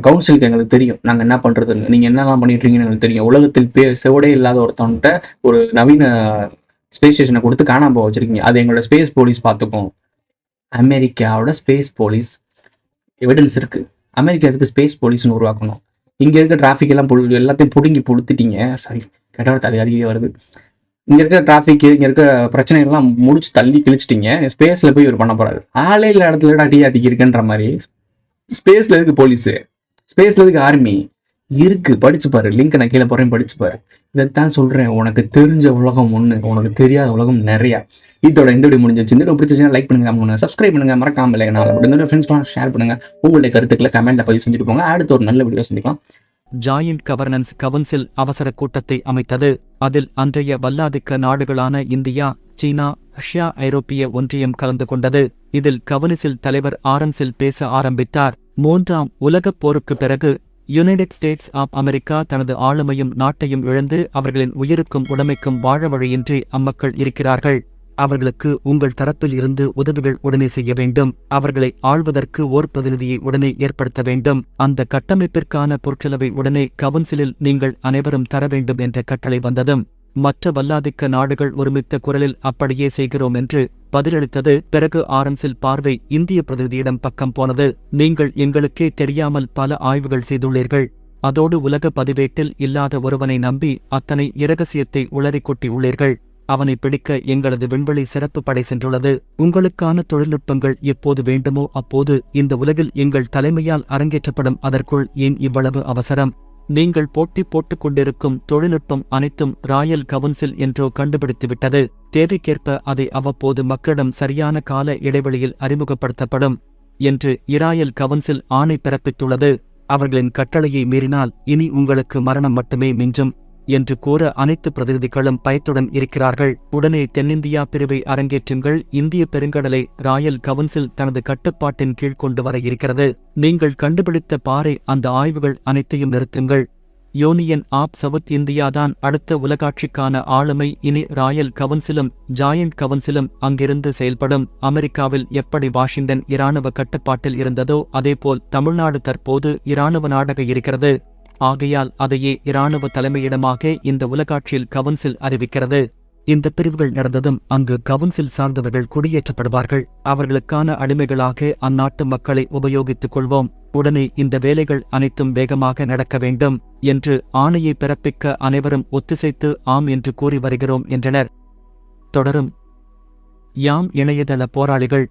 கவுன்சிலுக்கு எங்களுக்கு தெரியும் நாங்கள் என்ன பண்ணுறதுன்னு, நீங்கள் என்னெல்லாம் பண்ணிட்டுருக்கீங்கன்னு எங்களுக்கு தெரியும். உலகத்தில் செவடே இல்லாத ஒருத்தவன்கிட்ட ஒரு நவீன ஸ்பேஸ் ஸ்டேஷனை கொடுத்து காணாமல் போக வச்சுருக்கீங்க. அது எங்களோட ஸ்பேஸ் போலீஸ் பார்த்துக்கும். அமெரிக்காவோட ஸ்பேஸ் போலீஸ் எவிடன்ஸ் இருக்குது. அமெரிக்கா எதுக்கு ஸ்பேஸ் போலீஸ்னு உருவாக்கணும்? இங்கே இருக்க டிராஃபிக் எல்லாம் எல்லாத்தையும் பிடுங்கி கொடுத்துட்டீங்க. சாரி, கெட்டவரத்து அதிகாரியே வருது. இங்கே இருக்க டிராஃபிக்கு, இங்கே இருக்க பிரச்சனைகள்லாம் முடிச்சு தள்ளி கிழிச்சிட்டிங்க. ஸ்பேஸில் போய் இவர் பண்ண போகிறாரு. ஆளே இல்லை இடத்துல டீ ஆட்டிக்கு இருக்குன்ற மாதிரி. ஸ்பேஸில் எதுக்கு போலீஸு, ஸ்பேஸில் எதுக்கு ஆர்மி இருக்குது? படிச்சுப்பாரு, லிங்க் நான் கீழே போகிறேன், படிச்சுப்பாரு. இதைத்தான் சொல்கிறேன், உனக்கு தெரிஞ்ச உலகம் ஒன்று, உனக்கு தெரியாத உலகம் நிறையா. இதோட இந்த வீடியோ முடிஞ்சிச்சு. இந்த வீடியோ பிடிச்சிச்சுன்னா லைக் பண்ணுங்க, சப்ஸ்கிரைப் பண்ணுங்க, மறக்காம இல்லை நான் இந்த ஃப்ரெண்ட்ஸ்லாம் ஷேர் பண்ணுங்கள். உங்களுடைய கருத்துக்களை கமெண்ட்டில் பதிவு செஞ்சுட்டு போங்க. அடுத்த ஒரு நல்ல வீடியோ சந்திக்கலாம். ஜாயிண்ட் கவர்னன்ஸ் கவுன்சில் அவசர கூட்டத்தை அமைத்தது. அதில் அன்றைய வல்லாதிக்க நாடுகளான இந்தியா, சீனா, ரஷ்யா, ஐரோப்பிய ஒன்றியம் கலந்து கொண்டது. இதில் கவுன்சில் தலைவர் ஆரன்சில் பேச ஆரம்பித்தார். 3ஆம் உலகப் போருக்கு பிறகு யுனைடெட் ஸ்டேட்ஸ் ஆப் அமெரிக்கா தனது ஆளுமையும் நாட்டையும் இழந்து அவர்களின் உயிருக்கும் உடைமைக்கும் வாழ வழியின்றி அம்மக்கள் இருக்கிறார்கள். அவர்களுக்கு உங்கள் தரப்பில் இருந்து உதவிகள் உடனே செய்ய வேண்டும். அவர்களை ஆள்வதற்கு ஓர் பிரதிநிதியை உடனே ஏற்படுத்த வேண்டும். அந்த கட்டமைப்பிற்கான பொருட்செலவை உடனே கவுன்சிலில் நீங்கள் அனைவரும் தர வேண்டும் என்ற கட்டளை வந்ததும் மற்ற வல்லாதிக்க நாடுகள் ஒருமித்த குரலில் அப்படியே செய்கிறோம் என்று பதிலளித்தது. பிறகு ஆரன்சில் பார்வை இந்திய பிரதிநிதியிடம் பக்கம் போனது. நீங்கள் எங்களுக்கே தெரியாமல் பல ஆய்வுகள் செய்துள்ளீர்கள். அதோடு உலக பதிவேட்டில் இல்லாத ஒருவனை நம்பி அத்தனை இரகசியத்தை உளறிக் கொட்டி உள்ளீர்கள். அவனை பிடிக்க எங்களது விண்வெளி சிறப்பு படை சென்றுள்ளது. உங்களுக்கான தொழில்நுட்பங்கள் எப்போது வேண்டுமோ அப்போது இந்த உலகில் எங்கள் தலைமையால் அரங்கேற்றப்படும். அதற்குள் ஏன் இவ்வளவு அவசரம்? நீங்கள் போட்டி போட்டுக் கொண்டிருக்கும் தொழில்நுட்பம் அனைத்தும் ராயல் கவுன்சில் என்றோ கண்டுபிடித்துவிட்டது. தேவைக்கேற்ப அதை அவ்வப்போது மக்களிடம் சரியான கால இடைவெளியில் அறிமுகப்படுத்தப்படும் என்று இராயல் கவுன்சில் ஆணை பிறப்பித்துள்ளது. அவர்களின் கட்டளையை மீறினால் இனி உங்களுக்கு மரணம் மட்டுமே மிஞ்சும் என்று கூற அனைத்து பிரதிநிதிகளும் பயத்துடன் இருக்கிறார்கள். உடனே தென்னிந்தியா பிரிவை அரங்கேற்றுங்கள். இந்திய பெருங்கடலை ராயல் கவுன்சில் தனது கட்டுப்பாட்டின் கீழ் கொண்டு வர இருக்கிறது. நீங்கள் கண்டுபிடித்த பாறை அந்த ஆய்வுகள் அனைத்தையும் நிறுத்துங்கள். யூனியன் ஆப் சவுத் இந்தியாதான் அடுத்த உலகாட்சிக்கான ஆளுமை. இனி ராயல் கவுன்சிலும் ஜாயிண்ட் கவுன்சிலும் அங்கிருந்து செயல்படும். அமெரிக்காவில் எப்படி வாஷிங்டன் இராணுவ கட்டுப்பாட்டில் இருந்ததோ அதேபோல் தமிழ்நாடு தற்போது இராணுவ நாடாக இருக்கிறது. ஆகையால் அதையே இராணுவ தலைமையிடமாக இந்த உலகாட்சியில் கவுன்சில் அறிவிக்கிறது. இந்த பிரிவுகள் நடந்ததும் அங்கு கவுன்சில் சார்ந்தவர்கள் குடியேற்றப்படுவார்கள். அவர்களுக்கான அடிமைகளாக அந்நாட்டு மக்களை உபயோகித்துக் கொள்வோம். உடனே இந்த வேலைகள் அனைத்தும் வேகமாக நடக்க வேண்டும் என்று ஆணையை பிறப்பிக்க அனைவரும் ஒத்திசைத்து ஆம் என்று கூறி வருகிறோம் என்றனர். தொடரும். யாம் இணையதள போராளிகள்.